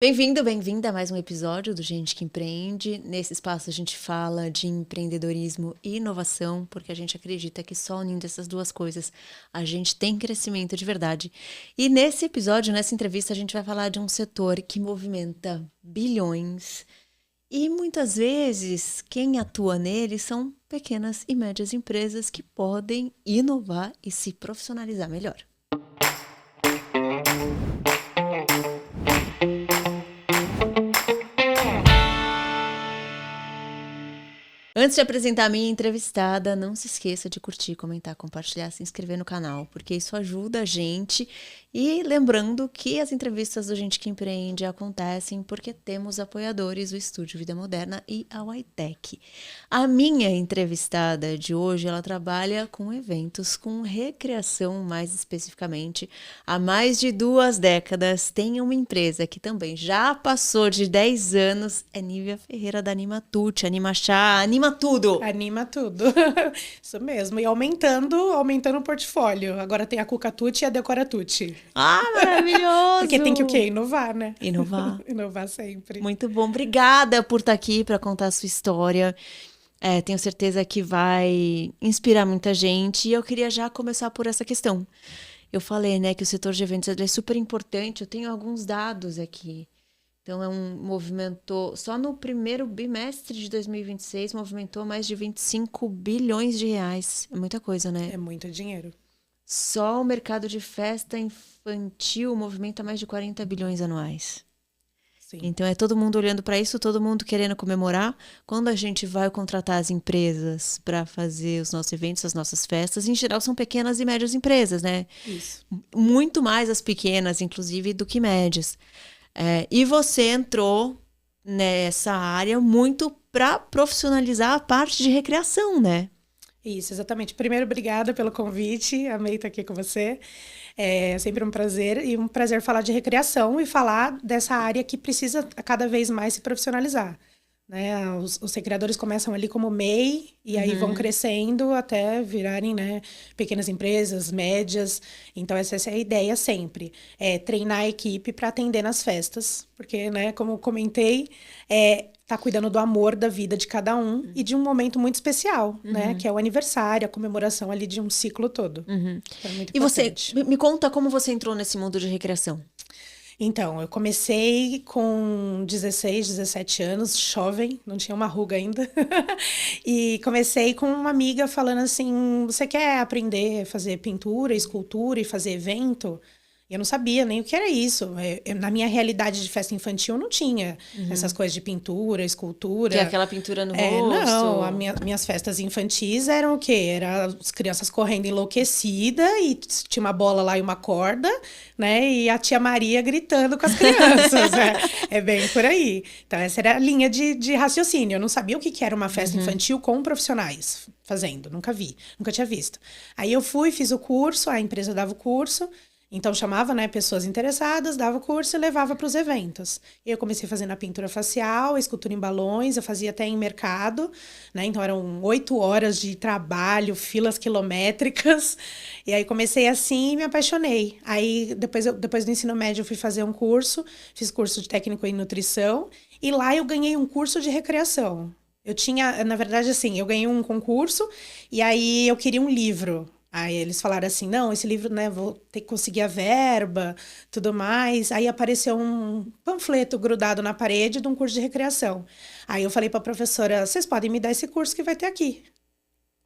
Bem-vindo, bem-vinda a mais um episódio do Gente que Empreende. Nesse espaço a gente fala de empreendedorismo e inovação, porque a gente acredita que só unindo essas duas coisas a gente tem crescimento de verdade. E nesse episódio, nessa entrevista, a gente vai falar de um setor que movimenta bilhões e muitas vezes quem atua nele são pequenas e médias empresas que podem inovar e se profissionalizar melhor. Antes de apresentar a minha entrevistada, não se esqueça de curtir, comentar, compartilhar, se inscrever no canal, porque isso ajuda a gente. E lembrando que as entrevistas do Gente que Empreende acontecem porque temos apoiadores, o Estúdio Vida Moderna e a YTech. A minha entrevistada de hoje, ela trabalha com eventos, com recreação mais especificamente. Há mais de 2 décadas, tem uma empresa que também já passou de 10 anos, é Nívia Ferreira da Animatute, Anima Chá, Anima tudo. Anima tudo. Isso mesmo. E aumentando o portfólio. Agora tem a Cucatute e a Decoratute. Ah, maravilhoso! Porque tem que o quê? Inovar, né? Inovar. Inovar sempre. Muito bom. Obrigada por estar aqui para contar a sua história. Tenho certeza que vai inspirar muita gente. E eu queria já começar por essa questão. Eu falei, né, que o setor de eventos é super importante. Eu tenho alguns dados aqui. Então, movimentou, só no primeiro bimestre de 2026, movimentou mais de 25 bilhões de reais. É muita coisa, né? É muito dinheiro. Só o mercado de festa infantil movimenta mais de 40 bilhões anuais. Sim. Então, é todo mundo olhando para isso, todo mundo querendo comemorar. Quando a gente vai contratar as empresas para fazer os nossos eventos, as nossas festas, em geral são pequenas e médias empresas, né? Isso. Muito mais as pequenas, inclusive, do que médias. E você entrou nessa área muito para profissionalizar a parte de recreação, né? Isso, exatamente. Primeiro, obrigada pelo convite. Amei estar aqui com você. É sempre um prazer. E um prazer falar de recreação e falar dessa área que precisa cada vez mais se profissionalizar. Né? Os recreadores começam ali como MEI e aí vão crescendo até virarem, né, pequenas empresas, médias. Então, essa é a ideia sempre. É treinar a equipe para atender nas festas. Porque, né, como eu comentei, tá cuidando do amor da vida de cada um e de um momento muito especial, né? Que é o aniversário, a comemoração ali de um ciclo todo. Então, é muito E você, importante. me conta como você entrou nesse mundo de recreação. Então, eu comecei com 16, 17 anos, jovem, não tinha uma ruga ainda. E comecei com uma amiga falando assim: você quer aprender a fazer pintura, escultura e fazer evento? E eu não sabia nem o que era isso. Na minha realidade de festa infantil, eu não tinha essas coisas de pintura, escultura. Que é aquela pintura no rosto. Não, minhas festas infantis eram o quê? Era as crianças correndo enlouquecida e tinha uma bola lá e uma corda, né? E a tia Maria gritando com as crianças. É bem por aí. Então, essa era a linha de raciocínio. Eu não sabia o que era uma festa infantil com profissionais fazendo. Nunca vi, nunca tinha visto. Aí eu fui, fiz o curso, a empresa dava o curso. Então, chamava, né, pessoas interessadas, dava o curso e levava para os eventos. Eu comecei fazendo a pintura facial, a escultura em balões, eu fazia até em mercado, né? Então, eram 8 horas de trabalho, filas quilométricas. E aí, comecei assim e me apaixonei. Aí, depois do ensino médio, eu fui fazer um curso, fiz curso de técnico em nutrição. E lá eu ganhei um curso de recreação. Eu tinha, na verdade, assim, eu ganhei um concurso e aí eu queria um livro. Aí eles falaram assim, não, esse livro, né, vou ter que conseguir a verba, tudo mais. Aí apareceu um panfleto grudado na parede de um curso de recreação. Aí eu falei para a professora, vocês podem me dar esse curso que vai ter aqui.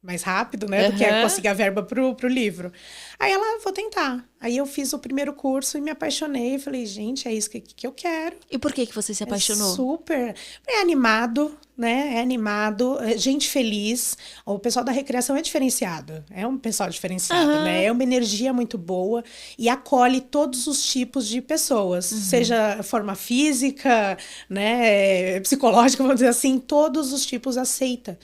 Mais rápido, né, do que conseguir a verba pro livro. Aí ela, vou tentar. Aí eu fiz o primeiro curso e me apaixonei. Falei, gente, é isso que eu quero. E por que você se apaixonou? Super. É animado, né? É animado, é gente feliz. O pessoal da recreação é diferenciado. É um pessoal diferenciado, né? É uma energia muito boa e acolhe todos os tipos de pessoas. Seja forma física, né? Psicológica, vamos dizer assim. Todos os tipos aceita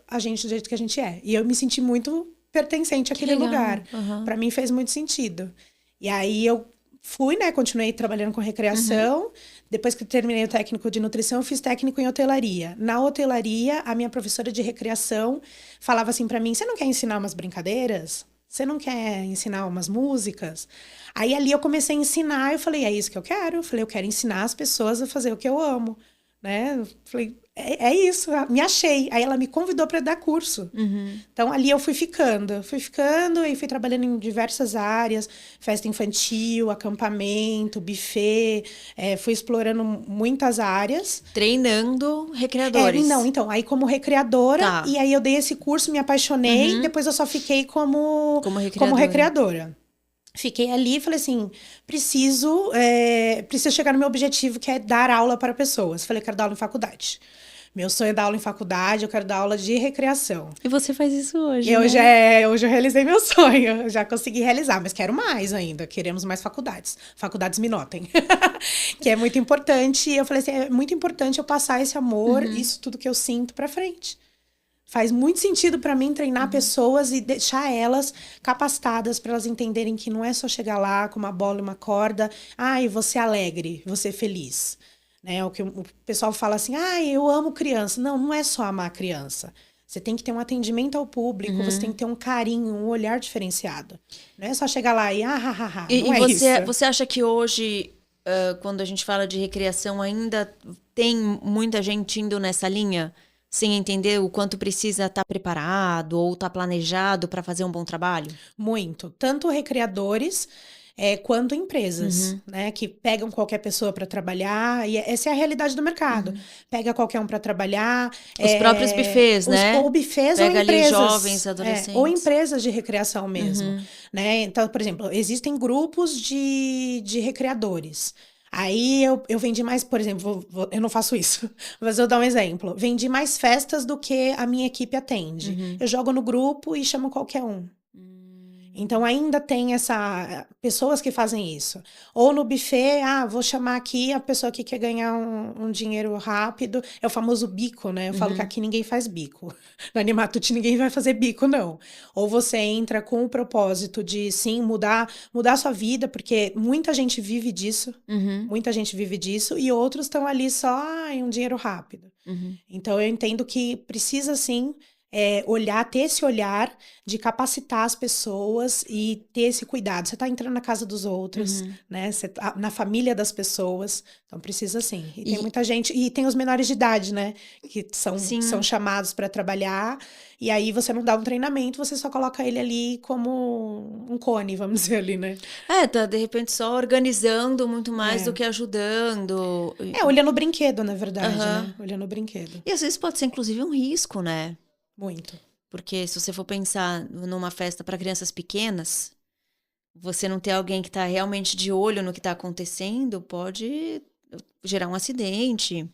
a gente do jeito que a gente é. E eu me senti muito pertencente àquele lugar. Para mim fez muito sentido. E aí eu fui, né? Continuei trabalhando com recreação. Depois que eu terminei o técnico de nutrição, eu fiz técnico em hotelaria. Na hotelaria, a minha professora de recreação falava assim para mim: você não quer ensinar umas brincadeiras? Você não quer ensinar umas músicas? Aí ali eu comecei a ensinar, eu falei, é isso que eu quero. Eu falei, eu quero ensinar as pessoas a fazer o que eu amo, né? Eu falei, é isso, me achei. Aí ela me convidou para dar curso. Então ali eu fui ficando, aí fui trabalhando em diversas áreas, festa infantil, acampamento, buffet, fui explorando muitas áreas. Treinando recreadores. Não, então, aí como recreadora, Tá. e aí eu dei esse curso, me apaixonei, depois eu só fiquei como recreadora. Fiquei ali e falei assim, preciso chegar no meu objetivo, que é dar aula para pessoas. Falei, quero dar aula em faculdade. Meu sonho é dar aula em faculdade, eu quero dar aula de recreação. E você faz isso hoje, Hoje eu realizei meu sonho, eu já consegui realizar, mas quero mais ainda, queremos mais faculdades. Faculdades me notem, que é muito importante. E eu falei assim, é muito importante eu passar esse amor, isso tudo que eu sinto pra frente. Faz muito sentido para mim treinar pessoas e deixar elas capacitadas para elas entenderem que não é só chegar lá com uma bola e uma corda, e você alegre, você feliz. Né? O que o pessoal fala assim, eu amo criança. Não, não é só amar a criança. Você tem que ter um atendimento ao público, você tem que ter um carinho, um olhar diferenciado. Não é só chegar lá e não é isso. Você acha que hoje, quando a gente fala de recreação, ainda tem muita gente indo nessa linha? Sem entender o quanto precisa estar preparado ou estar planejado para fazer um bom trabalho? Muito. Tanto recreadores quanto empresas, né? Que pegam qualquer pessoa para trabalhar. E essa é a realidade do mercado. Pega qualquer um para trabalhar. Os próprios buffets, né? Ou buffets Pega ou empresas. Ali jovens, adolescentes. Ou empresas de recreação mesmo. Né? Então, por exemplo, existem grupos de recreadores. Aí eu vendi mais, por exemplo, eu não faço isso, mas eu vou dar um exemplo. Vendi mais festas do que a minha equipe atende. Eu jogo no grupo e chamo qualquer um. Então ainda tem pessoas que fazem isso. Ou no buffet, vou chamar aqui a pessoa que quer ganhar um dinheiro rápido. É o famoso bico, né? Eu falo que aqui ninguém faz bico. No Animatute ninguém vai fazer bico, não. Ou você entra com o propósito de, sim, mudar a sua vida, porque muita gente vive disso. Muita gente vive disso. E outros estão ali só em um dinheiro rápido. Então eu entendo que precisa, sim, ter esse olhar de capacitar as pessoas e ter esse cuidado. Você está entrando na casa dos outros, né? Você tá na família das pessoas, então precisa sim. E tem muita gente, e tem os menores de idade, né? Que são chamados para trabalhar, e aí você não dá um treinamento, você só coloca ele ali como um cone, vamos dizer ali, né? Tá de repente só organizando muito mais do que ajudando. Olhando o brinquedo, na verdade, né? Olhando o brinquedo. E às vezes pode ser inclusive um risco, né? Muito. Porque se você for pensar numa festa para crianças pequenas, você não ter alguém que está realmente de olho no que está acontecendo pode gerar um acidente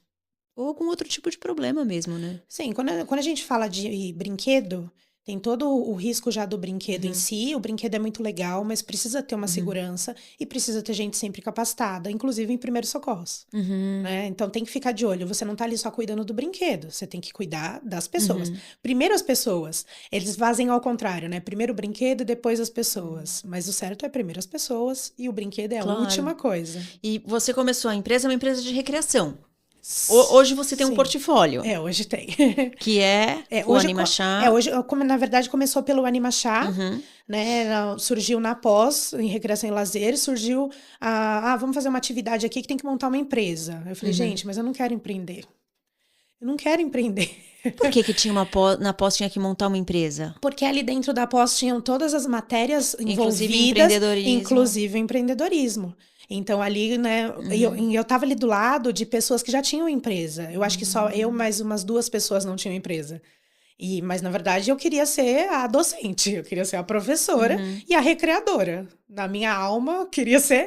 ou algum outro tipo de problema mesmo, né? Sim, quando a gente fala de brinquedo, tem todo o risco já do brinquedo em si. O brinquedo é muito legal, mas precisa ter uma segurança e precisa ter gente sempre capacitada, inclusive em primeiros socorros. Né? Então tem que ficar de olho. Você não tá ali só cuidando do brinquedo, você tem que cuidar das pessoas. Primeiro as pessoas. Eles fazem ao contrário, né? Primeiro o brinquedo e depois as pessoas. Mas o certo é primeiro as pessoas e o brinquedo é a última coisa. E você começou a empresa, é uma empresa de recreação. Hoje você tem um portfólio. Hoje tem. Que o Animachá. Hoje, na verdade, começou pelo Animachá, né? Surgiu na pós, em Recreação e Lazer, surgiu vamos fazer uma atividade aqui que tem que montar uma empresa. Eu falei, gente, mas eu não quero empreender. Eu não quero empreender. Por que tinha na pós tinha que montar uma empresa? Porque ali dentro da pós tinham todas as matérias envolvidas, inclusive empreendedorismo. Então, ali, né, eu tava ali do lado de pessoas que já tinham empresa. Eu acho que só eu mais umas 2 pessoas não tinham empresa. Mas, na verdade, eu queria ser a docente, eu queria ser a professora e a recreadora. Na minha alma,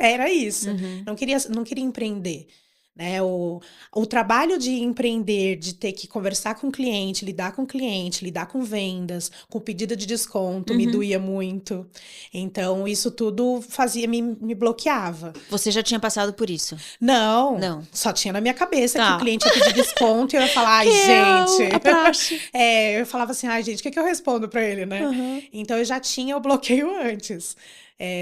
era isso. Não queria empreender. Né? O trabalho de empreender, de ter que conversar com o cliente, lidar com vendas, com pedido de desconto, me doía muito. Então, isso tudo me bloqueava. Você já tinha passado por isso? Não. Só tinha na minha cabeça que o cliente ia pedir desconto e eu ia falar, gente... A praxe. Eu falava assim, gente, o que eu respondo pra ele, né? Então, eu já tinha o bloqueio antes.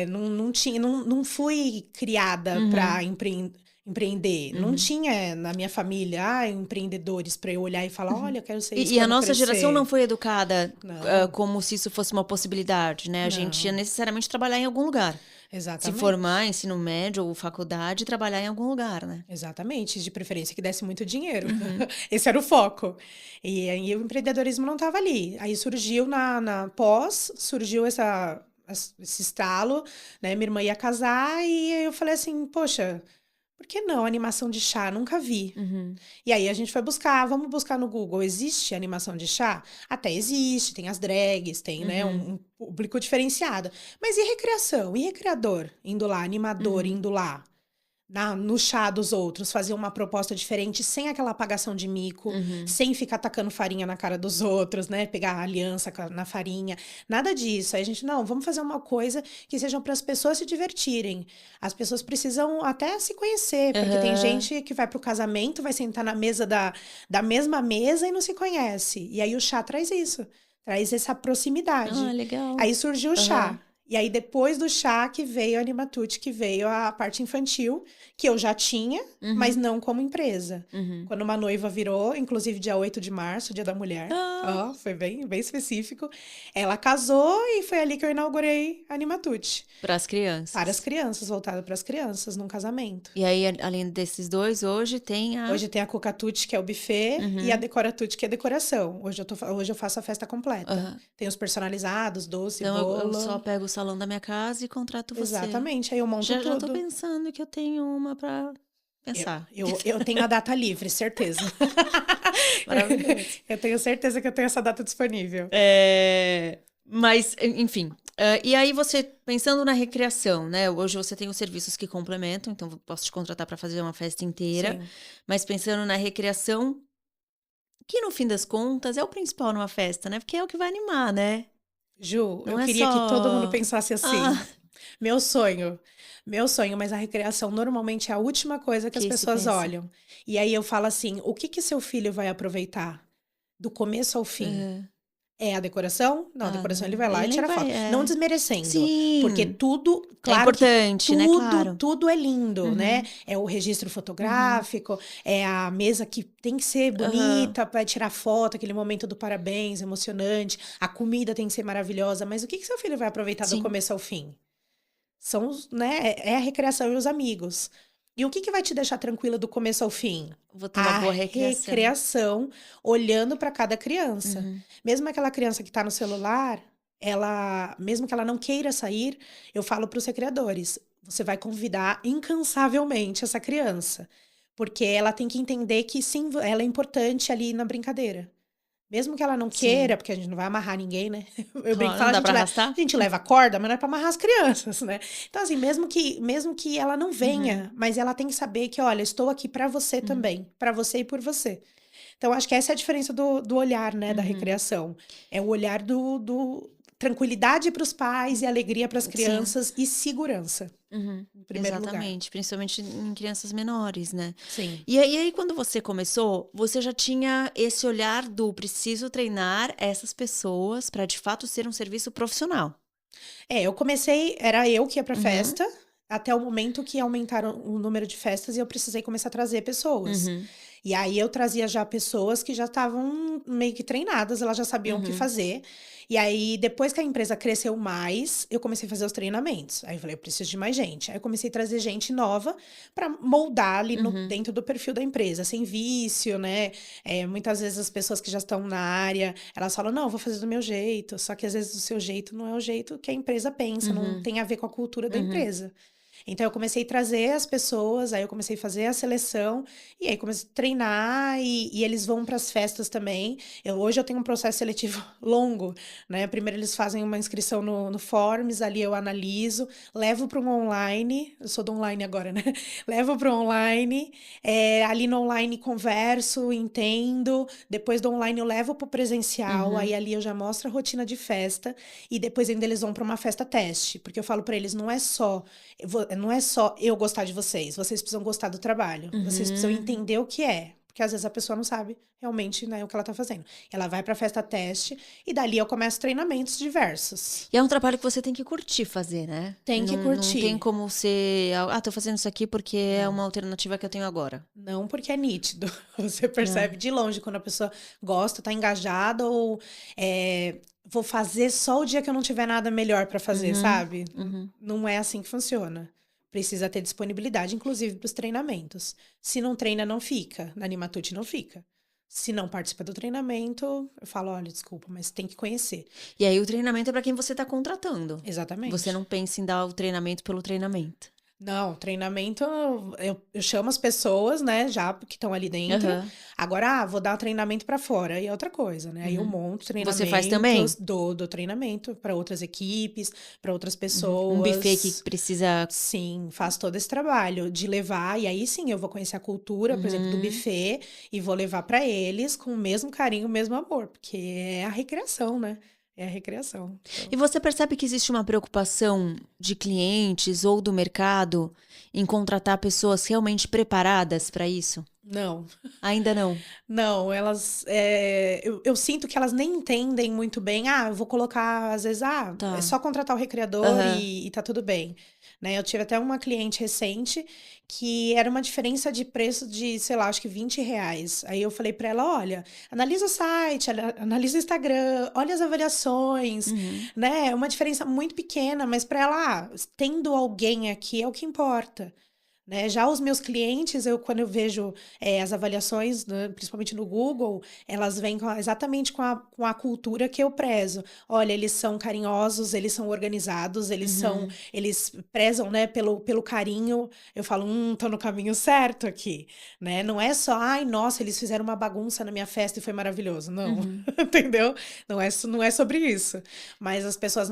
Não fui criada pra empreender. empreender. Não tinha na minha família, empreendedores para eu olhar e falar, olha, eu quero ser isso E a quando nossa crescer. geração não foi educada Não. como se isso fosse uma possibilidade, né? A gente ia necessariamente trabalhar em algum lugar. Exatamente. Se formar, ensino médio ou faculdade, trabalhar em algum lugar, né? Exatamente, de preferência que desse muito dinheiro. Esse era o foco. E aí o empreendedorismo não estava ali. Aí surgiu na pós, surgiu esse estalo, né? Minha irmã ia casar e aí eu falei assim, poxa, por que não animação de chá? Nunca vi. E aí a gente foi buscar, vamos buscar no Google, existe animação de chá? Até existe, tem as drags, tem, né, um público diferenciado. Mas e recreação? E recreador indo lá, animador indo lá? No chá dos outros, fazer uma proposta diferente, sem aquela apagação de mico, sem ficar tacando farinha na cara dos outros, né? Pegar a aliança na farinha, nada disso. Aí a gente, não, vamos fazer uma coisa que seja para as pessoas se divertirem. As pessoas precisam até se conhecer, porque tem gente que vai pro casamento, vai sentar na mesa da mesma mesa e não se conhece. E aí o chá traz isso, traz essa proximidade. Ah, legal. Aí surgiu o chá. E aí, depois do chá, que veio a Animatute, que veio a parte infantil, que eu já tinha, mas não como empresa. Quando uma noiva virou, inclusive dia 8 de março, dia da mulher, foi bem específico, ela casou e foi ali que eu inaugurei a Animatute. Para as crianças. Para as crianças, voltada para as crianças, num casamento. E aí, além desses dois, hoje tem a... Hoje tem a Cucatute, que é o buffet, e a Decoratute, que é a decoração. Hoje eu faço a festa completa. Tem os personalizados, doce, então, bolo. eu só pego o salão da minha casa e contrato você. Exatamente, aí eu monto tudo. Já tô pensando que eu tenho uma para pensar. Eu tenho a data livre, certeza. Maravilhoso. Eu tenho certeza que eu tenho essa data disponível. Mas, enfim. E aí você, pensando na recreação, né? Hoje você tem os serviços que complementam, então eu posso te contratar para fazer uma festa inteira. Sim. Mas pensando na recreação, que no fim das contas é o principal numa festa, né? Porque é o que vai animar, né? Ju, Não eu é queria só... que todo mundo pensasse assim. Meu sonho, mas a recreação normalmente é a última coisa que as Que se pessoas pensa. olham. E aí eu falo assim, o que seu filho vai aproveitar? Do começo ao fim. É a decoração? Não, a decoração ele vai lá e tira foto. Não desmerecendo. Sim. Porque tudo, claro, é importante, tudo, né? Claro. Tudo é lindo, né? É o registro fotográfico, é a mesa que tem que ser bonita para tirar foto, aquele momento do parabéns, emocionante. A comida tem que ser maravilhosa. Mas o que seu filho vai aproveitar do começo ao fim? São, né? É a recreação e os amigos. E o que vai te deixar tranquila do começo ao fim? Vou ter uma boa recreação. Recreação, olhando para cada criança. Mesmo aquela criança que está no celular, mesmo que ela não queira sair, eu falo para os recreadores, você vai convidar incansavelmente essa criança. Porque ela tem que entender que sim, ela é importante ali na brincadeira. Mesmo que ela não queira, porque a gente não vai amarrar ninguém, né? Eu bem que falo, a gente leva corda, mas não é pra amarrar as crianças, né? Então, assim, mesmo que ela não venha, mas ela tem que saber que, olha, estou aqui pra você também, pra você e por você. Então, acho que essa é a diferença do olhar, né, da recreação. É o olhar do tranquilidade para os pais e alegria para as crianças e segurança. Em primeiro Exatamente, lugar. Principalmente em crianças menores, né? Sim. E aí, quando você começou, você já tinha esse olhar do preciso treinar essas pessoas para de fato ser um serviço profissional. Eu comecei, era eu que ia pra festa, até o momento que aumentaram o número de festas e eu precisei começar a trazer pessoas. E aí eu trazia já pessoas que já estavam meio que treinadas, elas já sabiam o que fazer. E aí, depois que a empresa cresceu mais, eu comecei a fazer os treinamentos. Aí eu falei, eu preciso de mais gente. Aí eu comecei a trazer gente nova para moldar ali dentro do perfil da empresa, sem vício, né? Muitas vezes as pessoas que já estão na área, elas falam, não, eu vou fazer do meu jeito. Só que às vezes o seu jeito não é o jeito que a empresa pensa, não tem a ver com a cultura da empresa. Então, eu comecei a trazer as pessoas, aí eu comecei a fazer a seleção, e aí comecei a treinar, e eles vão para as festas também. Hoje eu tenho um processo seletivo longo, né? Primeiro eles fazem uma inscrição no Forms, ali eu analiso, levo para um online, eu sou do online agora, né? Levo para o online, ali no online converso, entendo, depois do online eu levo para o presencial, aí ali eu já mostro a rotina de festa, e depois ainda eles vão para uma festa teste, porque eu falo para eles, não é só eu gostar de vocês precisam gostar do trabalho, vocês precisam entender o que é. porque às vezes a pessoa não sabe realmente, né, o que ela tá fazendo. Ela vai pra festa teste e dali eu começo treinamentos diversos. E é um trabalho que você tem que curtir fazer, né? Tem que Não tem curtir. como ser, tô fazendo isso aqui porque é uma Não. alternativa que eu tenho agora. Não porque é nítido. Você percebe de longe quando a pessoa gosta, tá engajada ou vou fazer só o dia que eu não tiver nada melhor pra fazer, sabe? Não é assim que funciona. Precisa ter disponibilidade, inclusive, para os treinamentos. Se não treina, não fica. Na Animatute não fica. Se não participa do treinamento, eu falo, olha, desculpa, mas tem que conhecer. E aí o treinamento é para quem você está contratando. Exatamente. Você não pensa em dar o treinamento pelo treinamento. Não, treinamento, eu chamo as pessoas, né, já que estão ali dentro. Agora, vou dar um treinamento para fora, e é outra coisa, né? Aí eu monto treinamentos. Você faz também? Dou treinamento para outras equipes, para outras pessoas. Um buffet que precisa... Sim, faço todo esse trabalho de levar, e aí sim eu vou conhecer a cultura, por exemplo, do buffet, e vou levar para eles com o mesmo carinho, o mesmo amor, porque é a recreação, né? É a recreação. Então... E você percebe que existe uma preocupação de clientes ou do mercado em contratar pessoas realmente preparadas para isso? Não. Ainda não? Não, elas... eu sinto que elas nem entendem muito bem. Eu vou colocar, às vezes, é só contratar o recreador e tá tudo bem. Né? Eu tive até uma cliente recente que era uma diferença de preço de, sei lá, acho que R$20. Aí eu falei pra ela, olha, analisa o site, analisa o Instagram, olha as avaliações, né? É uma diferença muito pequena, mas pra ela, tendo alguém aqui é o que importa. Né? Já os meus clientes, quando eu vejo as avaliações, né, principalmente no Google, elas vêm exatamente com a cultura que eu prezo. Olha, eles são carinhosos, eles são organizados, eles prezam, né, pelo carinho. Eu falo, tô no caminho certo aqui, né? Não é só, ai, nossa, eles fizeram uma bagunça na minha festa e foi maravilhoso. Não, entendeu? Não é sobre isso. Mas as pessoas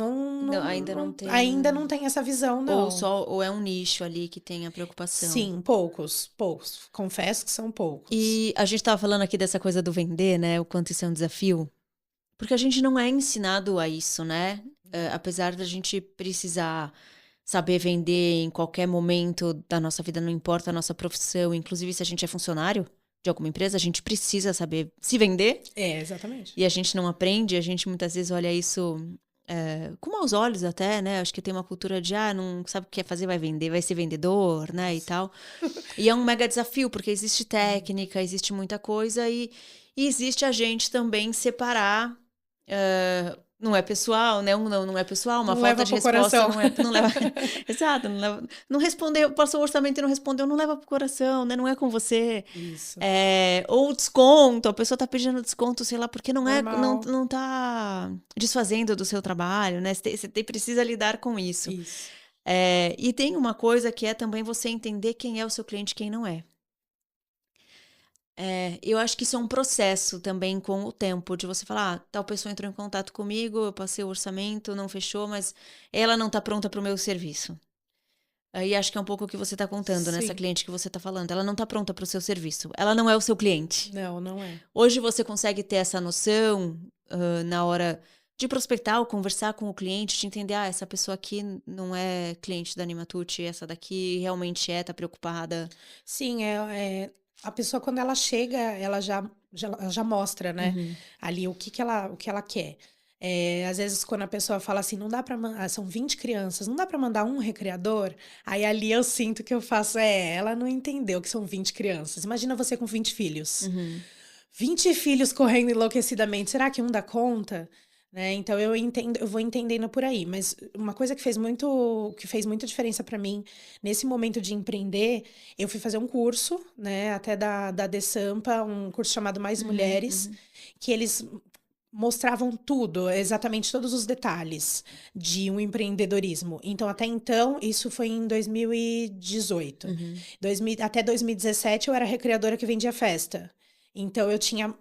ainda não tem essa visão, não. Ou é um nicho ali que tem a preocupação. Sim, poucos. Confesso que são poucos. E a gente estava falando aqui dessa coisa do vender, né? O quanto isso é um desafio. Porque a gente não é ensinado a isso, né? Apesar da gente precisar saber vender em qualquer momento da nossa vida, não importa a nossa profissão. Inclusive, se a gente é funcionário de alguma empresa, a gente precisa saber se vender. Exatamente. E a gente não aprende, a gente muitas vezes olha isso... com maus olhos até, né? Acho que tem uma cultura de, não sabe o que quer fazer, vai vender, vai ser vendedor, né? E tal. E é um mega desafio, porque existe técnica, existe muita coisa e existe a gente também separar. Não é pessoal, né? Não é pessoal, uma falta de resposta não leva. Exato, não respondeu, passou o orçamento e não respondeu, não leva pro coração, né? Não é com você. Isso. Ou desconto, a pessoa tá pedindo desconto, sei lá, porque não tá desfazendo do seu trabalho, né? Você precisa lidar com isso. Isso. E tem uma coisa que é também você entender quem é o seu cliente e quem não é. Eu acho que isso é um processo também com o tempo, de você falar, tal pessoa entrou em contato comigo, eu passei o orçamento, não fechou, mas ela não tá pronta para o meu serviço. Aí acho que é um pouco o que você tá contando, nessa cliente que você tá falando. Ela não tá pronta para o seu serviço. Ela não é o seu cliente. Não é. Hoje você consegue ter essa noção na hora de prospectar ou conversar com o cliente, de entender, essa pessoa aqui não é cliente da Animatute, essa daqui realmente tá preocupada. Sim, a pessoa, quando ela chega, ela já mostra, né? Ali o que ela quer. Às vezes, quando a pessoa fala assim, não dá pra mandar, são 20 crianças, não dá pra mandar um recreador? Aí ali eu sinto que eu faço, ela não entendeu que são 20 crianças. Imagina você com 20 filhos. 20 filhos correndo enlouquecidamente, será que um dá conta? Né? Então eu vou entendendo por aí, mas uma coisa que fez muita diferença para mim nesse momento de empreender, eu fui fazer um curso, né, até da DeSampa, um curso chamado Mais Mulheres, que eles mostravam tudo, exatamente todos os detalhes de um empreendedorismo. Então, até então, isso foi em 2018. Até 2017 eu era recreadora que vendia festa. Então eu tinha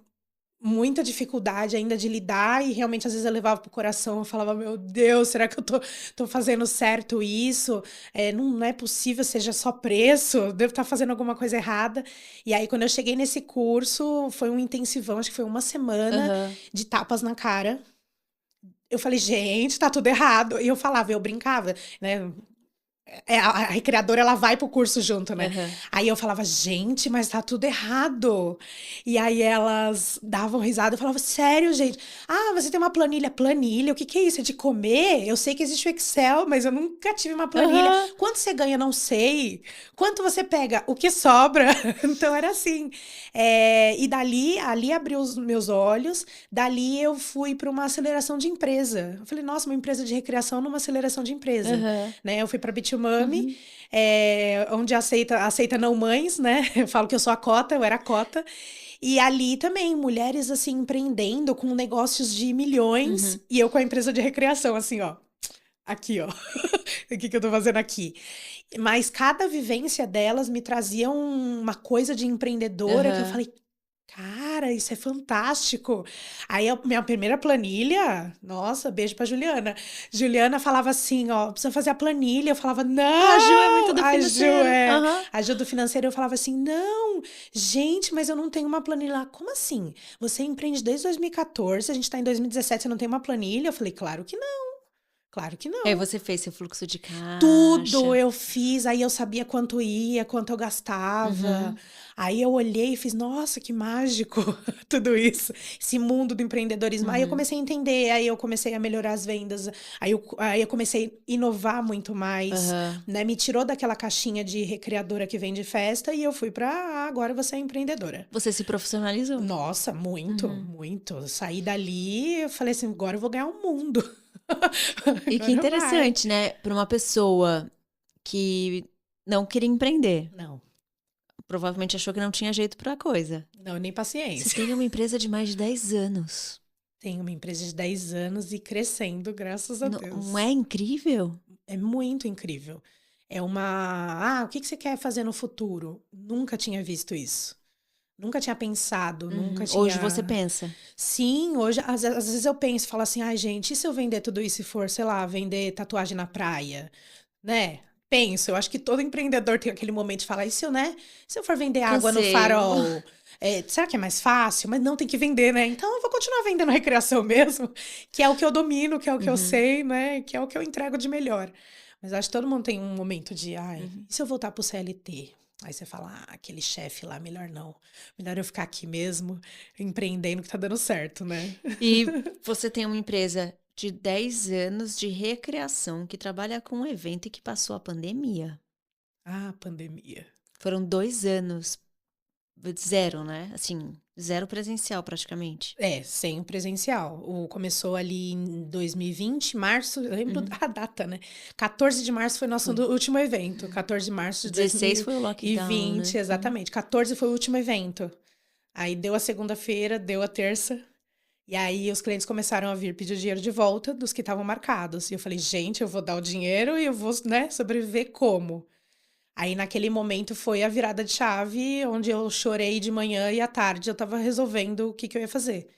muita dificuldade ainda de lidar e realmente às vezes eu levava pro coração, eu falava, meu Deus, será que eu tô fazendo certo isso? Não é possível, seja só preço, devo estar fazendo alguma coisa errada. E aí quando eu cheguei nesse curso, foi um intensivão, acho que foi uma semana de tapas na cara. Eu falei, gente, tá tudo errado. E eu brincava, né? a recreadora, ela vai pro curso junto, né? Aham. Aí eu falava, gente, mas tá tudo errado. E aí elas davam risada, eu falava, sério, gente? Ah, você tem uma planilha? Planilha? O que que é isso? É de comer? Eu sei que existe o Excel, mas eu nunca tive uma planilha. Aham. Quanto você ganha? Não sei. Quanto você pega? O que sobra? Então era assim. E dali, ali abriu os meus olhos, dali eu fui para uma aceleração de empresa. Eu falei, nossa, uma empresa de recreação numa aceleração de empresa, Aham. né? Eu fui para Bitumami, Uhum. onde aceita não mães, né? Eu falo que eu sou a cota, eu era a cota. E ali também, mulheres assim empreendendo com negócios de milhões Uhum. e eu com a empresa de recreação, assim, ó. Aqui, ó. O que que eu tô fazendo aqui? Mas cada vivência delas me trazia uma coisa de empreendedora que eu Aham. falei, cara, isso é fantástico. Aí a minha primeira planilha, nossa, beijo pra Juliana. Juliana falava assim, ó, precisa fazer a planilha. Eu falava, A Ju é muito não, do financeiro. Aham. a Ju do financeiro. Eu falava assim, não, gente, mas eu não tenho uma planilha. Como assim? Você empreende desde 2014, a gente tá em 2017, você não tem uma planilha? Eu falei, claro que não. Claro que Aí não. você fez seu fluxo de Tudo caixa. eu fiz, aí eu sabia quanto ia, quanto eu gastava. Uhum. Aí eu olhei e fiz, nossa, que mágico tudo isso, esse mundo do empreendedorismo. Aí eu Uhum. comecei a entender, aí eu comecei a melhorar as vendas, aí eu comecei a inovar muito mais, Aham. né? Me tirou daquela caixinha de recreadora que vende festa e eu fui para agora você é empreendedora. Você se profissionalizou. Nossa, muito, Uhum. muito. Saí dali, eu falei assim, agora eu vou ganhar o mundo. E que Agora vai. interessante, né? Para uma pessoa que não queria empreender, Não. provavelmente achou que não tinha jeito para a coisa. Não, nem Você paciência. tem uma empresa de mais de 10 anos. Tenho uma empresa de 10 anos e crescendo, graças a Não é Deus. incrível? É muito incrível. É uma. Ah, o que que você quer fazer no futuro? Nunca tinha visto isso. Nunca tinha pensado, nunca Uhum. Hoje você tinha. pensa. Sim, hoje, às vezes eu penso e falo assim, ai, gente, e se eu vender tudo isso e for, sei lá, vender tatuagem na praia? Né? Penso, eu acho que todo empreendedor tem aquele momento de falar, e se eu, né? Se eu for vender água no Cansei. farol, será que é mais fácil? Mas não tem que vender, né? Então eu vou continuar vendendo recreação mesmo, que é o que eu domino, que é o que eu Uhum. sei, né? Que é o que eu entrego de melhor. Mas acho que todo mundo tem um momento de, ai, Uhum. e se eu voltar pro CLT? Aí você fala, ah, aquele chefe lá, melhor não. Melhor eu ficar aqui mesmo, empreendendo que tá dando certo, né? E você tem uma empresa de 10 anos de recreação que trabalha com um evento e que passou a pandemia. Ah, pandemia. Foram 2 anos, zero, né? Assim, zero presencial praticamente. Sem o presencial. Começou ali em 2020, março, eu lembro Uhum. a data, né? 14 de março foi nosso Foi. último evento. 14 de março de 16 foi o lockdown, 2020, né? Uhum. exatamente. 14 foi o último evento. Aí deu a segunda-feira, deu a terça. E aí os clientes começaram a vir pedir o dinheiro de volta dos que estavam marcados. E eu falei, gente, eu vou dar o dinheiro e eu vou, né, sobreviver como? Aí naquele momento foi a virada de chave, onde eu chorei de manhã e à tarde eu tava resolvendo o que que eu ia fazer.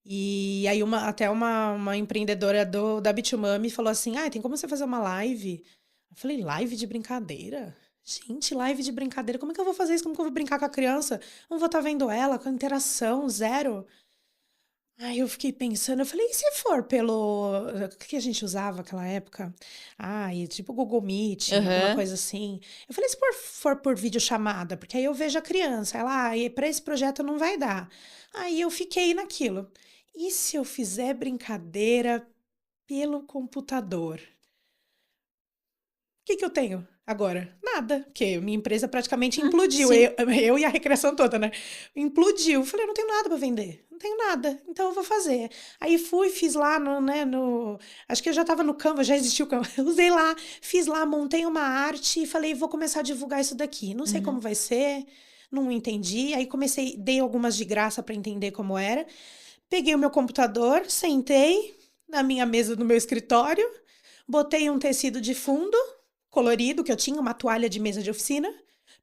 E aí até uma empreendedora da Bitumami falou assim, ah, tem como você fazer uma live? Eu falei, live de brincadeira? Gente, live de brincadeira, como é que eu vou fazer isso? Como que eu vou brincar com a criança? Eu não vou estar vendo ela, com interação, zero. Aí eu fiquei pensando, eu falei, e se for pelo. O que a gente usava naquela época? E tipo Google Meet, alguma Aham. coisa assim. Eu falei, se for por videochamada, porque aí eu vejo a criança, ela, e para esse projeto não vai dar. Aí eu fiquei naquilo. E se eu fizer brincadeira pelo computador? Que eu tenho agora? Nada, porque minha empresa praticamente implodiu, Sim. eu e a recreação toda, né? Implodiu. Falei, eu não tenho nada para vender, não tenho nada, então eu vou fazer. Aí fui, fiz lá acho que eu já estava no Canva, já existia o Canva, usei lá, fiz lá, montei uma arte e falei, vou começar a divulgar isso daqui. Não sei como Uhum. vai ser, não entendi. Aí comecei, dei algumas de graça para entender como era. Peguei o meu computador, sentei na minha mesa do meu escritório, botei um tecido de fundo colorido que eu tinha, uma toalha de mesa de oficina,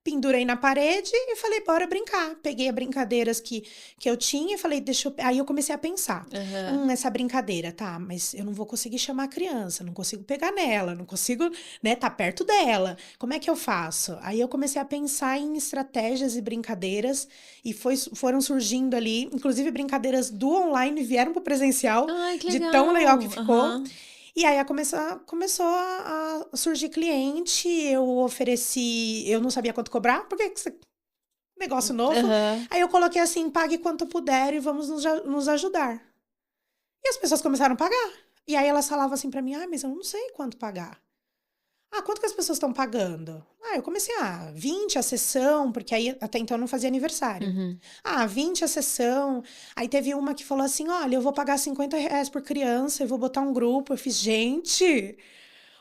pendurei na parede e falei, bora brincar. Peguei as brincadeiras que eu tinha e falei, Aí eu comecei a pensar, Aham. essa brincadeira, tá, mas eu não vou conseguir chamar a criança, não consigo pegar nela, não consigo, né, tá perto dela. Como é que eu faço? Aí eu comecei a pensar em estratégias e brincadeiras e foram surgindo ali, inclusive brincadeiras do online vieram pro presencial, Ai, que de tão legal que legal. ficou. Aham. E aí começou a surgir cliente, eu ofereci, eu não sabia quanto cobrar, porque negócio novo. Aham. Aí eu coloquei assim, pague quanto puder e vamos nos ajudar. E as pessoas começaram a pagar. E aí elas falavam assim pra mim, mas eu não sei quanto pagar. Quanto que as pessoas estão pagando? Eu comecei, 20 a sessão, porque aí até então eu não fazia aniversário. Uhum. 20 a sessão. Aí teve uma que falou assim, olha, eu vou pagar R$ 50 por criança, eu vou botar um grupo. Eu fiz, gente,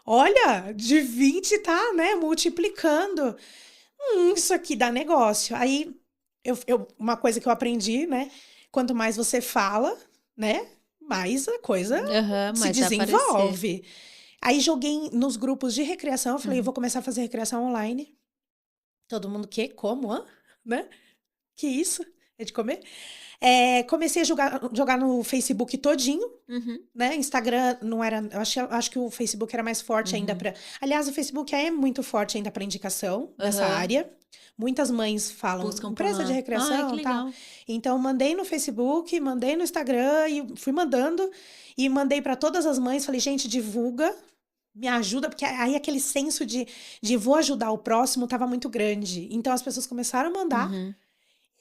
olha, de 20 tá, né, multiplicando. Isso aqui dá negócio. Aí, uma coisa que eu aprendi, né, quanto mais você fala, né, mais a coisa Aham, se mas vai aparecer. desenvolve. Aí joguei nos grupos de recreação, eu falei, eu Uhum. vou começar a fazer recreação online. Todo mundo, que? Como? Hã? Né? Que isso? É de comer? Comecei a jogar no Facebook todinho, Uhum. né? Instagram não era. Eu acho que o Facebook era mais forte ainda Uhum. para. Aliás, o Facebook é muito forte ainda para indicação nessa Aham. área. Muitas mães falam, Buscam por empresa de lá. Ai, que recreação e tal. legal. Então, mandei no Facebook, mandei no Instagram e fui mandando. E mandei para todas as mães. Falei, gente, divulga, me ajuda, porque aí aquele senso de vou ajudar o próximo tava muito grande. Então, as pessoas começaram a mandar. Uhum.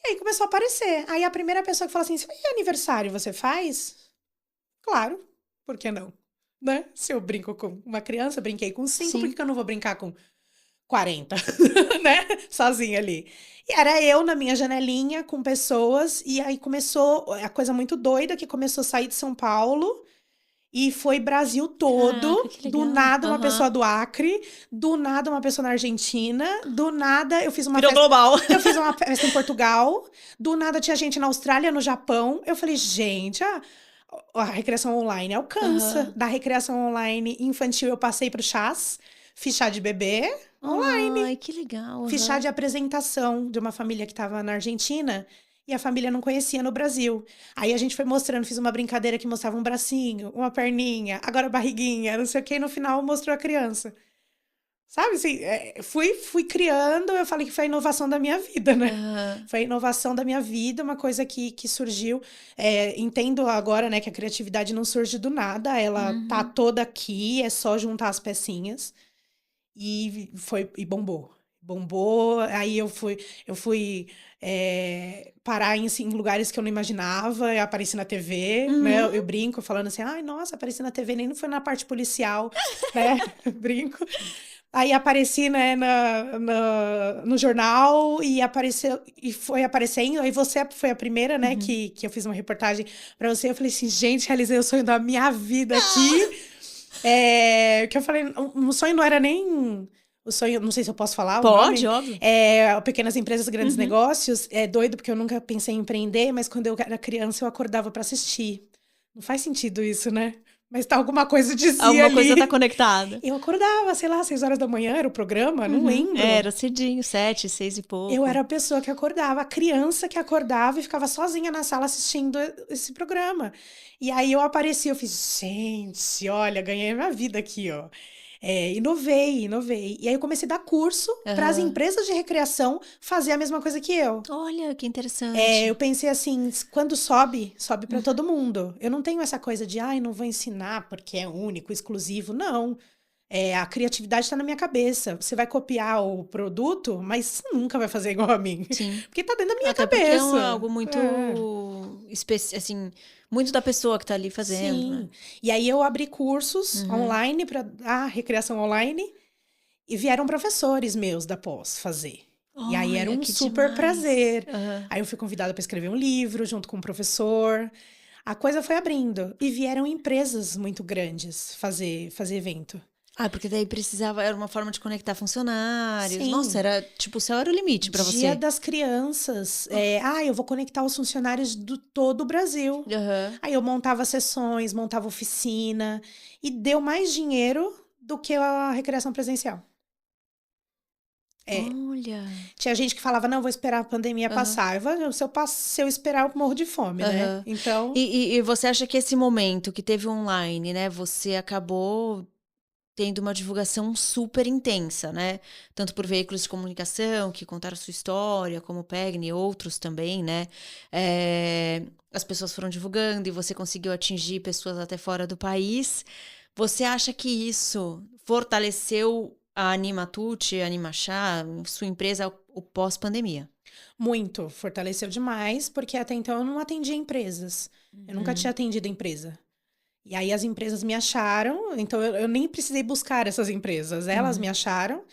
E aí começou a aparecer. Aí a primeira pessoa que falou assim: e aniversário você faz? Claro, por que não? Né? Se eu brinco com uma criança, brinquei com 5, por que Sim. que eu não vou brincar com 40? Né? Sozinha ali. E era eu na minha janelinha com pessoas, e aí começou a coisa muito doida que começou a sair de São Paulo. E foi Brasil Caraca, todo, que do legal. nada uma pessoa Aham. do Acre, do nada uma pessoa na Argentina, do nada eu fiz uma Virou festa, global. eu fiz uma festa em Portugal, do nada tinha gente na Austrália, no Japão. Eu falei, gente, a recreação online alcança. Aham. Da recreação online infantil eu passei pro chás, fiz chá de bebê Ai, online, que legal. fiz chá Aham. de apresentação de uma família que estava na Argentina. E a família não conhecia no Brasil. Aí a gente foi mostrando, fiz uma brincadeira que mostrava um bracinho, uma perninha, agora a barriguinha, não sei o que, e no final mostrou a criança. Sabe, assim, fui criando, eu falei que foi a inovação da minha vida, né? Aham. Foi a inovação da minha vida, uma coisa que surgiu. Entendo agora, né, que a criatividade não surge do nada, ela tá Uhum. toda aqui, é só juntar as pecinhas. E bombou. Bombou, aí eu fui parar em lugares que eu não imaginava, eu apareci na TV, né? Uhum. Eu brinco falando assim, ai, nossa, apareci na TV, nem foi na parte policial, né? Brinco. Aí apareci, né, no jornal e apareceu, e foi aparecendo. Aí você foi a primeira, né, Uhum. que eu fiz uma reportagem pra você. Eu falei assim, gente, realizei o sonho da minha vida aqui. Que eu falei, o sonho não era nem. O sonho, não sei se eu posso falar o Pode, nome. óbvio. Pequenas Empresas, Grandes Uhum. Negócios. É doido, porque eu nunca pensei em empreender, mas quando eu era criança eu acordava pra assistir. Não faz sentido isso, né? Mas tá alguma coisa dizia Alguma coisa tá ali. conectada. Eu acordava, sei lá, 6 horas da manhã era o programa, não Uhum. lembro. Era cedinho, 7, 6 e Eu pouco. era a pessoa que acordava, a criança que acordava e ficava sozinha na sala assistindo esse programa. E aí eu apareci, eu fiz, gente, olha, ganhei minha vida aqui, ó. Inovei. E aí eu comecei a dar curso para as Aham. empresas de recreação fazer a mesma coisa que eu. Olha, que Eu interessante. pensei assim, quando sobe para todo mundo. Eu não tenho essa coisa de, ai, não vou ensinar porque é único, exclusivo. Não. A criatividade está na minha cabeça. Você vai copiar o produto, mas nunca vai fazer igual a mim. Sim. Porque tá dentro da minha Até porque é cabeça. algo muito É, assim, muito da pessoa que tá ali fazendo, né? sim. E aí eu abri cursos Uhum. online para recreação online e vieram professores meus da pós fazer. E aí era Olha, um que super demais. prazer. Aham. Aí eu fui convidada para escrever um livro junto com um professor. A coisa foi abrindo e vieram empresas muito grandes fazer evento. Ah, porque daí precisava, era uma forma de conectar funcionários. Nossa, Sim. era, tipo, o céu era o limite pra Dia você. das Crianças. Eu vou conectar os funcionários do todo o Brasil. Aham. Aí eu montava sessões, montava oficina e deu mais dinheiro do que a recreação presencial. É, Olha. tinha gente que falava, não, vou esperar a pandemia Aham. passar. Se eu esperar, eu morro de fome, né? Aham. Então, E você acha que esse momento que teve online, né, você acabou tendo uma divulgação super intensa, né? Tanto por veículos de comunicação que contaram sua história, como o PEGN e outros também, né? As pessoas foram divulgando e você conseguiu atingir pessoas até fora do país. Você acha que isso fortaleceu a Animatut, a Animachá, sua empresa, o pós-pandemia? Muito, fortaleceu demais, porque até então eu não atendia empresas. Eu nunca tinha atendido empresa. E aí as empresas me acharam, então eu nem precisei buscar essas empresas, elas me acharam.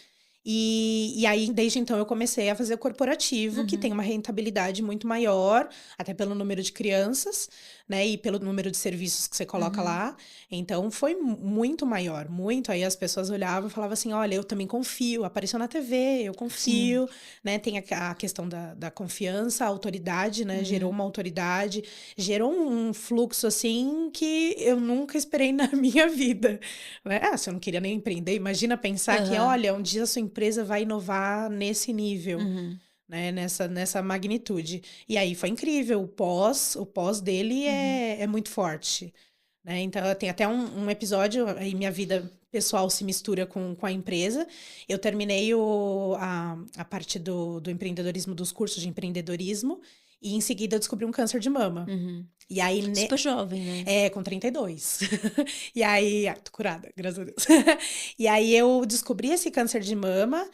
E aí, desde então, eu comecei a fazer o corporativo, que tem uma rentabilidade muito maior, até pelo número de crianças, né? E pelo número de serviços que você coloca lá. Então, foi muito maior, muito. Aí as pessoas olhavam e falavam assim: olha, eu também confio, apareceu na TV, eu Sim. confio, né? Tem a questão da confiança, a autoridade, né? Gerou uma autoridade, gerou um fluxo assim que eu nunca esperei na minha vida. Né? Ah, se eu não queria nem empreender, imagina pensar que, Aham. olha, um dia a sua empresa vai inovar nesse nível, Uhum. né? Nessa magnitude. E aí foi incrível. O pós dele Uhum. é muito forte. Né? Então, tem até um episódio, aí minha vida pessoal se mistura com a empresa. Eu terminei a parte do empreendedorismo, dos cursos de empreendedorismo, e em seguida eu descobri um câncer de mama. Uhum. E aí, Super jovem, né? com 32. E aí, tô curada, graças a Deus. E aí eu descobri esse câncer de mama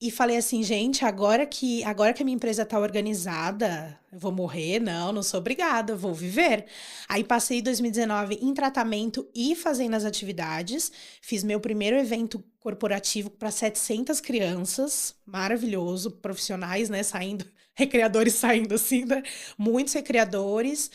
e falei assim, gente, agora que a minha empresa tá organizada, eu vou morrer? Não, não sou obrigada, eu vou viver. Aí passei 2019 em tratamento e fazendo as atividades, fiz meu primeiro evento corporativo para 700 crianças, maravilhoso, profissionais, né, saindo, recreadores saindo assim, né? Muitos recreadores,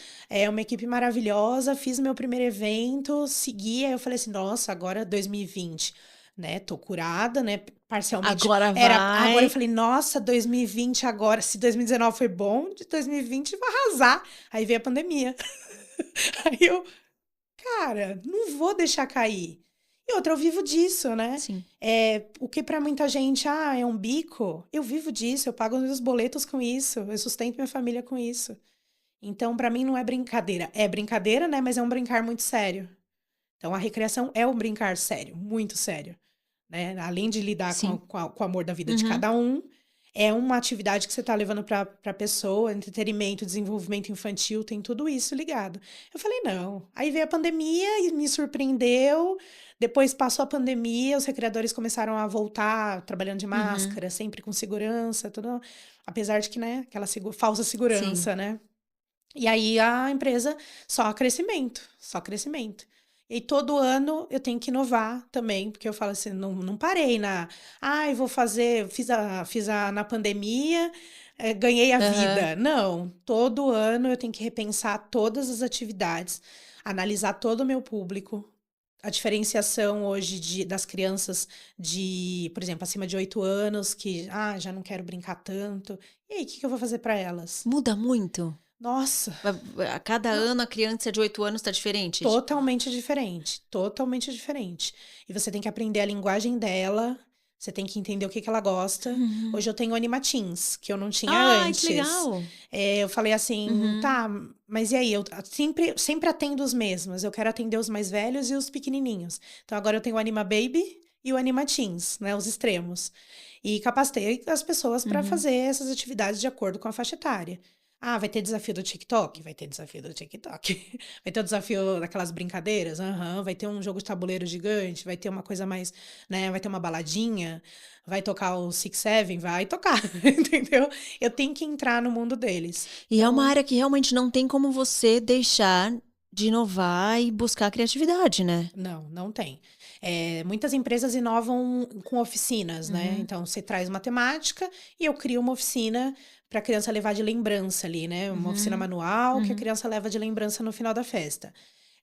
uma equipe maravilhosa, fiz meu primeiro evento, segui, aí eu falei assim, nossa, agora 2020, né, tô curada, né, parcialmente, Agora agora eu vai. falei, nossa, 2020 agora, se 2019 foi bom, de 2020 vai arrasar, aí veio a pandemia, aí eu, cara, não vou deixar cair. E outra, eu vivo disso, né? Sim. O que para muita gente, é um bico, eu vivo disso, eu pago os meus boletos com isso, eu sustento minha família com isso. Então, para mim, não é brincadeira. É brincadeira, né? Mas é um brincar muito sério. Então, a recreação é um brincar sério, muito sério. Né? Além de lidar Sim. com o amor da vida de Uhum. cada um, é uma atividade que você está levando para a pessoa, entretenimento, desenvolvimento infantil, tem tudo isso ligado. Eu falei, não. Aí veio a pandemia e me surpreendeu. Depois passou a pandemia, os recreadores começaram a voltar trabalhando de Uhum. máscara, sempre com segurança, tudo. Apesar de que, né, aquela falsa Sim. segurança, né? E aí a empresa só crescimento, só crescimento. E todo ano eu tenho que inovar também, porque eu falo assim, não parei eu vou fazer, na pandemia, ganhei a Aham. vida. Não, todo ano eu tenho que repensar todas as atividades, analisar todo o meu público. A diferenciação hoje das crianças por exemplo, acima de 8 anos, que já não quero brincar tanto. E aí, o que eu vou fazer para elas? Muda muito? Nossa, A cada não, ano a criança de 8 anos tá diferente? totalmente diferente, totalmente diferente. E você tem que aprender a linguagem dela, você tem que entender o que ela gosta. Uhum. Hoje eu tenho Animatins, que eu não tinha Ai, que antes. legal! Eu falei assim, Uhum. tá, mas e aí? Eu sempre atendo os mesmos. Eu quero atender os mais velhos e os pequenininhos. Então agora eu tenho o Anima Baby e o Animatins, né, os extremos. E capacitei as pessoas para Uhum. fazer essas atividades de acordo com a faixa etária. Ah, vai ter desafio do TikTok? Vai ter desafio do TikTok. Vai ter o desafio daquelas brincadeiras? Aham. Vai ter um jogo de tabuleiro gigante? Vai ter uma coisa mais, né? Vai ter uma baladinha? Vai tocar o Six Seven? Vai tocar, entendeu? Eu tenho que entrar no mundo deles. E é uma Então, área que realmente não tem como você deixar de inovar e buscar criatividade, né? não tem. Muitas empresas inovam com oficinas, né? Uhum. Então, você traz uma temática e eu crio uma oficina para a criança levar de lembrança ali, né? Uma oficina Uhum. manual que a Uhum. criança leva de lembrança no final da festa.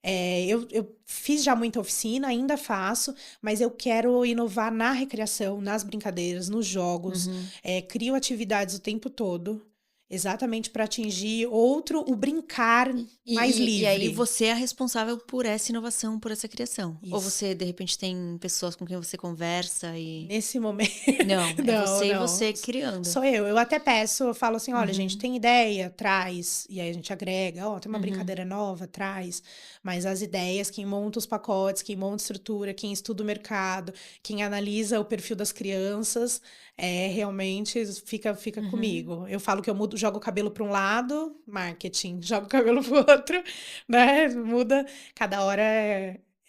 Eu fiz já muita oficina, ainda faço, mas eu quero inovar na recreação, nas brincadeiras, nos jogos. Uhum. Crio atividades o tempo todo, exatamente para atingir o brincar mais E aí livre. você é responsável por essa inovação, por essa criação? Ou Isso. você, de repente, tem pessoas com quem você conversa e... Nesse momento, Não, é não, você e não. você criando. Sou eu. Eu até peço, eu falo assim: olha, gente, Uhum. tem ideia? Traz. E aí a gente agrega: ó, tem uma Uhum. brincadeira nova? Traz. Mas as ideias, quem monta os pacotes, quem monta a estrutura, quem estuda o mercado, quem analisa o perfil das crianças, realmente fica Uhum. comigo. Eu falo que eu mudo, jogo o cabelo para um lado, marketing, jogo o cabelo para o outro, né? Muda, cada hora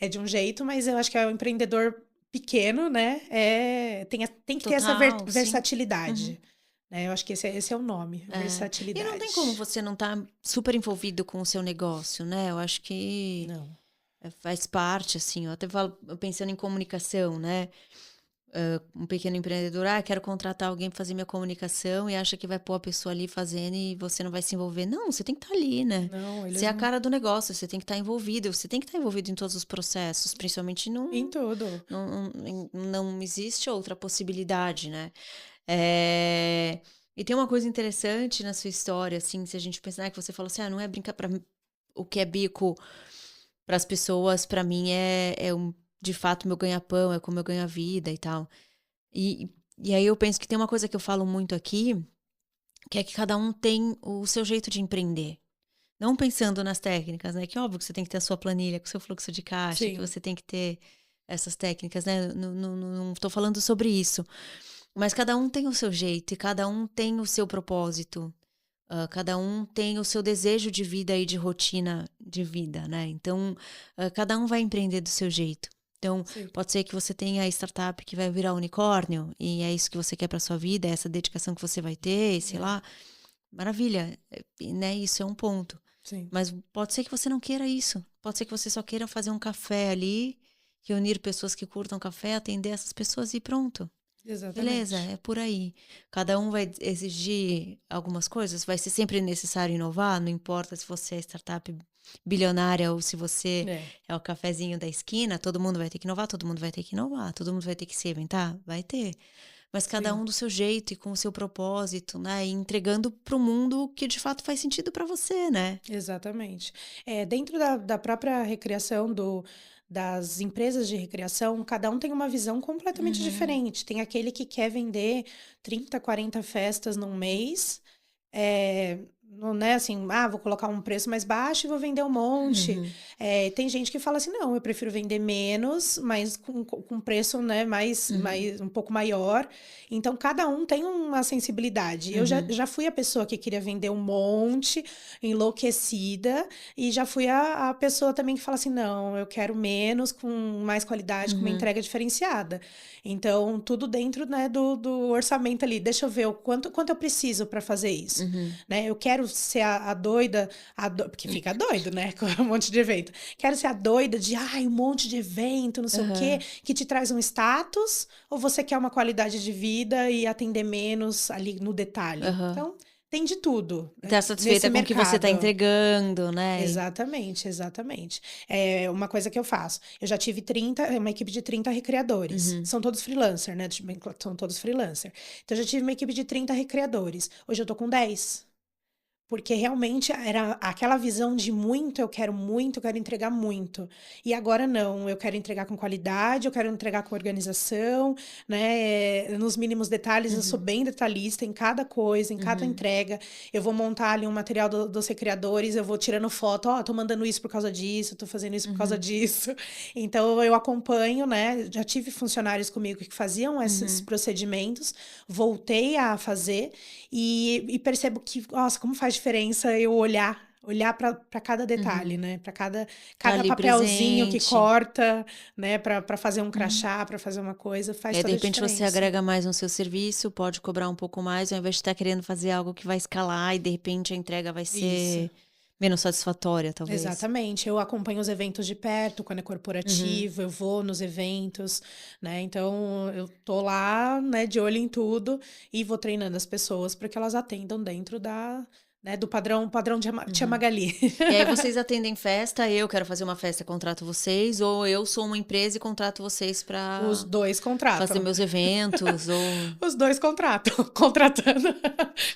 é de um jeito, mas eu acho que é o empreendedor pequeno, né? Tem que ter essa Total, sim. Uhum. versatilidade. Né? Eu acho que esse é o nome, É. E não tem como versatilidade. você não estar super envolvido com o seu negócio, né? Eu acho que Não. faz parte, assim. Eu até falo, pensando em comunicação, né? Um pequeno empreendedor, quero contratar alguém para fazer minha comunicação e acha que vai pôr a pessoa ali fazendo e você não vai se envolver. Não, você tem que estar ali, né? Não, Você eles é a não. cara do negócio, você tem que estar envolvido, você tem que estar envolvido em todos os processos, principalmente Em tudo. não existe outra possibilidade, né? É, e tem uma coisa interessante na sua história, assim, se a gente pensar que você falou assim, não é brincar para o que é bico para as pessoas, para mim de fato meu ganha-pão, é como eu ganho a vida e tal. E, e aí eu penso que tem uma coisa que eu falo muito aqui, que é que cada um tem o seu jeito de empreender. Não pensando nas técnicas, né? Que óbvio que você tem que ter a sua planilha com o seu fluxo de caixa, que Sim, você tem que ter essas técnicas, né? Não estou falando sobre isso. Mas cada um tem o seu jeito e cada um tem o seu propósito. Cada um tem o seu desejo de vida e de rotina de vida, né? Então, cada um vai empreender do seu jeito. Então, sim. pode ser que você tenha a startup que vai virar unicórnio e é isso que você quer para sua vida, é essa dedicação que você vai ter, sei É, lá. Maravilha, né? Isso é um ponto. sim, Mas pode ser que você não queira isso. Pode ser que você só queira fazer um café ali, reunir pessoas que curtam café, atender essas pessoas e pronto. Beleza, exatamente. é por aí. Cada um vai exigir algumas coisas, vai ser sempre necessário inovar, não importa se você é startup bilionária ou se você É, é o cafezinho da esquina, todo mundo vai ter que inovar, todo mundo vai ter que inovar, todo mundo vai ter que se inventar, vai ter. Mas cada um sim. do seu jeito e com o seu propósito, né? E entregando para o mundo o que de fato faz sentido para você, né? Exatamente. Dentro da própria recreação, das empresas de recreação, cada um tem uma visão completamente Uhum, diferente. Tem aquele que quer vender 30, 40 festas num mês, não é assim, vou colocar um preço mais baixo e vou vender um monte. uhum, Tem gente que fala assim, não, eu prefiro vender menos, mas com preço, né, uhum, um pouco maior. Então, cada um tem uma sensibilidade. Eu uhum, já fui a pessoa que queria vender um monte, enlouquecida, e já fui a pessoa também que fala assim, não, eu quero menos, com mais qualidade, com uma uhum, entrega diferenciada. Então, tudo dentro, né, do orçamento ali. Deixa eu ver o quanto eu preciso para fazer isso, uhum, né? Eu quero ser a doida, porque fica doido, né, com um monte de evento. Quero ser a doida de, um monte de evento, não sei o quê, uhum, que te traz um status, ou você quer uma qualidade de vida e atender menos ali no detalhe? uhum. Então, tem de tudo, E né, tá nesse satisfeita com o que você tá mercado. entregando, né? Exatamente, exatamente. É uma coisa que eu faço. Eu já tive uma equipe de 30 recreadores. Uhum. São todos freelancer, né? São todos freelancer. Então, eu já tive uma equipe de 30 recreadores. Hoje eu tô com 10. Porque realmente era aquela visão de muito, eu quero entregar muito. E agora não, eu quero entregar com qualidade, eu quero entregar com organização, né? Nos mínimos detalhes, eu sou Uhum, bem detalhista em cada coisa, em cada uhum, entrega. Eu vou montar ali um material dos recreadores, eu vou tirando foto, tô mandando isso por causa disso, tô fazendo isso por causa uhum, disso. Então eu acompanho, né? Já tive funcionários comigo que faziam esses uhum, procedimentos, voltei a fazer. E percebo que, nossa, como faz diferença eu olhar para cada detalhe, uhum. né? Para Tá cada ali papelzinho que presente. corta, né? Para fazer um Uhum. crachá, para fazer uma coisa, E faz aí, de toda a repente, você diferença. agrega mais no seu serviço, pode cobrar um pouco mais, ao invés de estar querendo fazer algo que vai escalar e de repente a entrega vai Isso. ser menos satisfatória, talvez. Exatamente, eu acompanho os eventos de perto, quando é Uhum, corporativo, eu vou nos eventos, né? Então eu tô lá, né, de olho em tudo e vou treinando as pessoas para que elas atendam dentro né, do padrão de Tia uhum. Magali. E aí vocês atendem festa, eu quero fazer uma festa, contrato vocês, ou eu sou uma empresa e contrato vocês Os para dois fazer contratam. meus eventos, ou... Os dois contratam, contratando,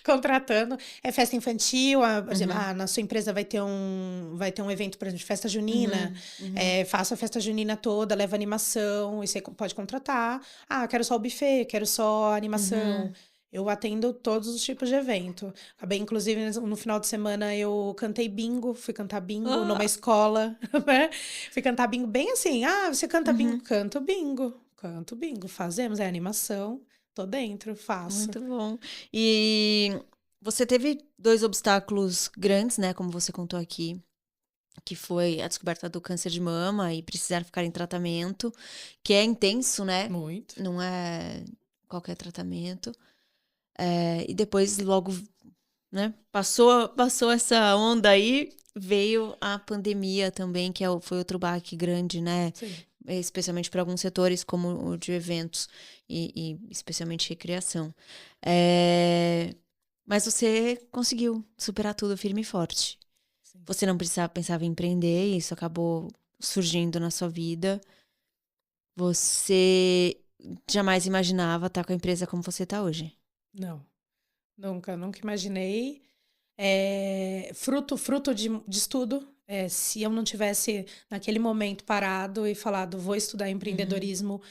contratando. É festa infantil, por exemplo, Uhum, na sua empresa vai ter um evento, por exemplo, de festa junina. uhum, uhum, Faço a festa junina toda, leva animação, e você pode contratar. Quero só o buffet, quero só a animação. uhum. Eu atendo todos os tipos de evento. Acabei, inclusive, no final de semana eu cantei bingo, fui cantar bingo numa Ah, escola, né? Fui cantar bingo bem assim. Você canta bingo? uhum. Canto bingo. Canto bingo. Fazemos, animação. Tô dentro, faço. Muito bom. E você teve dois obstáculos grandes, né? Como você contou aqui. que foi a descoberta do câncer de mama e precisar ficar em tratamento, que é intenso, né? Muito. Não é qualquer tratamento. E depois, logo, né? Passou essa onda aí, veio a pandemia também, que foi outro baque grande, né? Sim. Especialmente para alguns setores, como o de eventos e especialmente recreação. Mas você conseguiu superar tudo firme e forte. Sim. Você não pensava em empreender, e isso acabou surgindo na sua vida. Você jamais imaginava estar com a empresa como você está hoje. Não, nunca imaginei. Fruto de estudo. Se eu não tivesse naquele momento parado e falado, vou estudar empreendedorismo,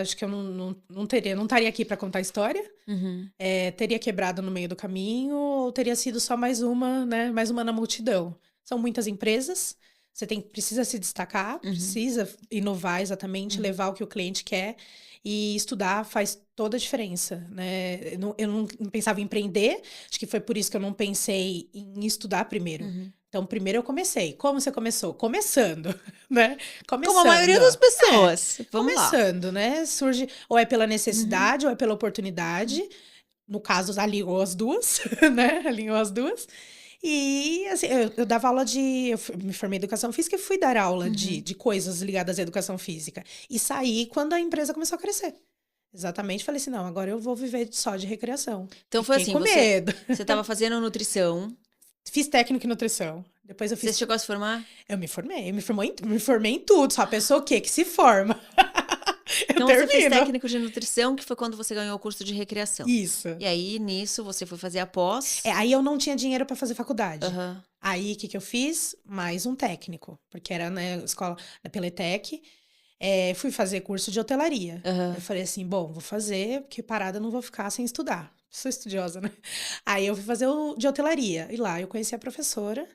acho que eu não estaria aqui para contar a história. Teria quebrado no meio do caminho, ou teria sido só mais uma, né? Mais uma na multidão. São muitas empresas, você precisa se destacar, precisa inovar exatamente, levar o que o cliente quer. E estudar faz toda a diferença, né? Eu não pensava em empreender, acho que foi por isso que eu não pensei em estudar primeiro. Então, primeiro eu comecei. Como você começou? Começando, né? Como a maioria das pessoas. Vamos lá. Começando, né? Surge, ou é pela necessidade, ou é pela oportunidade. No caso, alinhou as duas, né? Alinhou as duas. E, assim, eu dava aula me formei em educação física e fui dar aula de coisas ligadas à educação física. E saí quando a empresa começou a crescer. Exatamente, falei assim, não, agora eu vou viver só de recreação. Então foi Fiquei assim, com medo. você estava fazendo nutrição. Fiz técnico em nutrição. Depois eu fiz... Você chegou a se formar? Eu me formei, me formei em tudo. Só a pessoa o quê? Que se forma. Então você fez técnico de nutrição, que foi quando você ganhou o curso de recreação. Isso. E aí, nisso, você foi fazer a pós. Aí eu não tinha dinheiro para fazer faculdade. Uhum. Aí, o que eu fiz? Mais um técnico. Porque era na escola da Peletec. Fui fazer curso de hotelaria. Eu falei assim, bom, vou fazer, porque parada não vou ficar sem estudar. Sou estudiosa, né? Aí eu fui fazer o de hotelaria. E lá eu conheci a professora,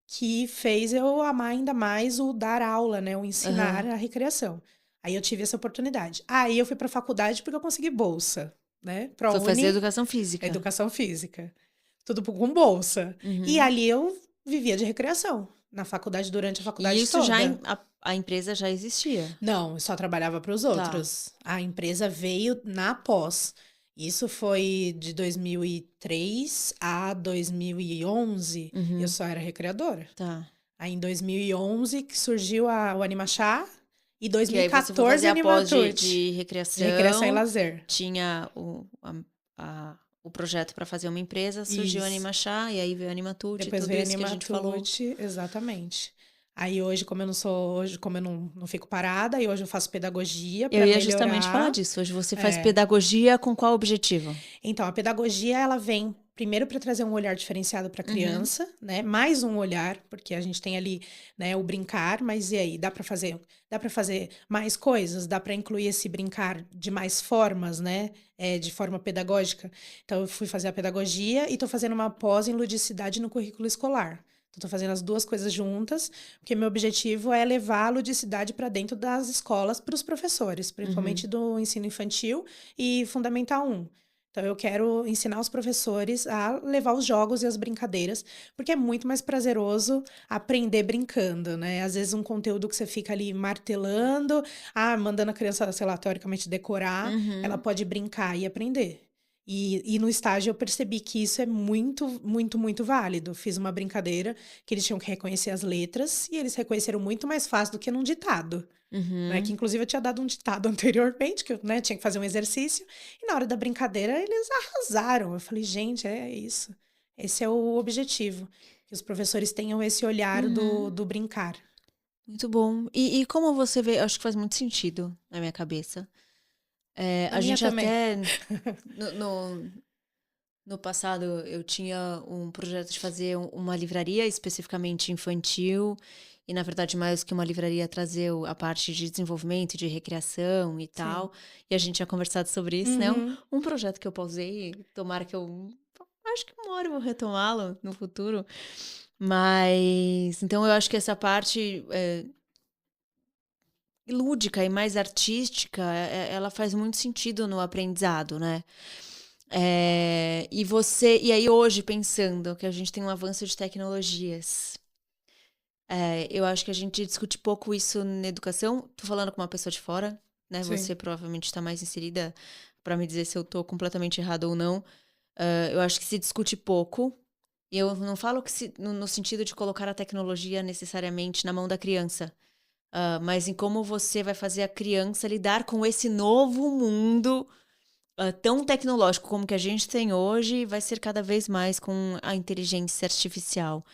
que fez eu amar ainda mais o dar aula, né? O ensinar a recreação. Aí eu tive essa oportunidade. Aí eu fui para a faculdade porque eu consegui bolsa, né? Foi fazer educação física. Educação física. Tudo com bolsa. E ali eu vivia de recreação. Na faculdade, durante a faculdade e isso toda. A empresa já existia? Não, eu só trabalhava para os outros. Tá. A empresa veio na pós. Isso foi de 2003 a 2011. Eu só era recreadora. Tá. Aí em 2011 que surgiu o Animachá. E 2014 que aí você foi fazer a pós de recreação. De recreação e lazer. Tinha o projeto para fazer uma empresa, surgiu o Animachá, e aí veio o Animatute, depois tudo veio isso que a gente falou. Exatamente. Aí hoje, como eu não fico parada, e hoje eu faço pedagogia para melhorar. Eu ia melhorar. justamente falar disso. Hoje você faz pedagogia com qual objetivo? Então, a pedagogia, ela vem primeiro para trazer um olhar diferenciado para a criança, né? Mais um olhar, porque a gente tem ali, né, o brincar, mas e aí, dá para fazer mais coisas? Dá para incluir esse brincar de mais formas, né? De forma pedagógica. Então, eu fui fazer a pedagogia e estou fazendo uma pós em ludicidade no currículo escolar. Estou fazendo as duas coisas juntas, porque meu objetivo é levar a ludicidade para dentro das escolas para os professores, principalmente do ensino infantil e Fundamental 1. Então, eu quero ensinar os professores a levar os jogos e as brincadeiras, porque é muito mais prazeroso aprender brincando, né? Às vezes, um conteúdo que você fica ali martelando, mandando a criança, sei lá, teoricamente decorar, ela pode brincar e aprender. E no estágio eu percebi que isso é muito, muito, muito válido. Fiz uma brincadeira que eles tinham que reconhecer as letras e eles reconheceram muito mais fácil do que num ditado. Né? Que inclusive eu tinha dado um ditado anteriormente, que eu, né, tinha que fazer um exercício. E na hora da brincadeira eles arrasaram. Eu falei, gente, é isso. Esse é o objetivo. Que os professores tenham esse olhar do brincar. Muito bom. E como você vê, acho que faz muito sentido na minha cabeça. A gente também. até no passado eu tinha um projeto de fazer uma livraria especificamente infantil e na verdade mais que uma livraria trazer a parte de desenvolvimento, de recreação e tal. E a gente tinha conversado sobre isso, né? Um projeto que eu pausei, tomara que eu acho que uma hora eu vou retomá-lo no futuro. Mas então eu acho que essa parte lúdica e mais artística, ela faz muito sentido no aprendizado, né? E aí hoje, pensando que a gente tem um avanço de tecnologias, Eu acho que a gente discute pouco isso na educação. Tô falando com uma pessoa de fora, né? Sim. Você provavelmente está mais inserida para me dizer se eu tô completamente errada ou não. Eu acho que se discute pouco. E eu não falo que no sentido de colocar a tecnologia necessariamente na mão da criança. Mas em como você vai fazer a criança lidar com esse novo mundo tão tecnológico como que a gente tem hoje, vai ser cada vez mais com a inteligência artificial.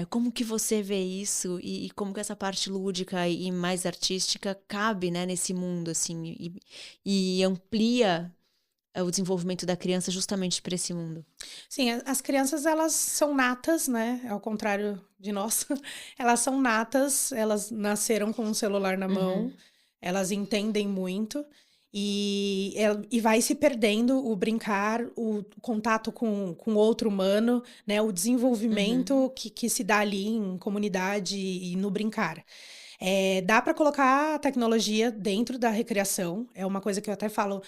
Como que você vê isso e como que essa parte lúdica e mais artística cabe, né, nesse mundo, assim, e amplia o desenvolvimento da criança justamente para esse mundo? Sim, as crianças, elas são natas, né? Ao contrário de nós. Elas são natas, elas nasceram com um celular na mão, elas entendem muito. E vai se perdendo o brincar, o contato com outro humano, né? O desenvolvimento que se dá ali em comunidade e no brincar. Dá para colocar a tecnologia dentro da recreação. É uma coisa que eu até falo: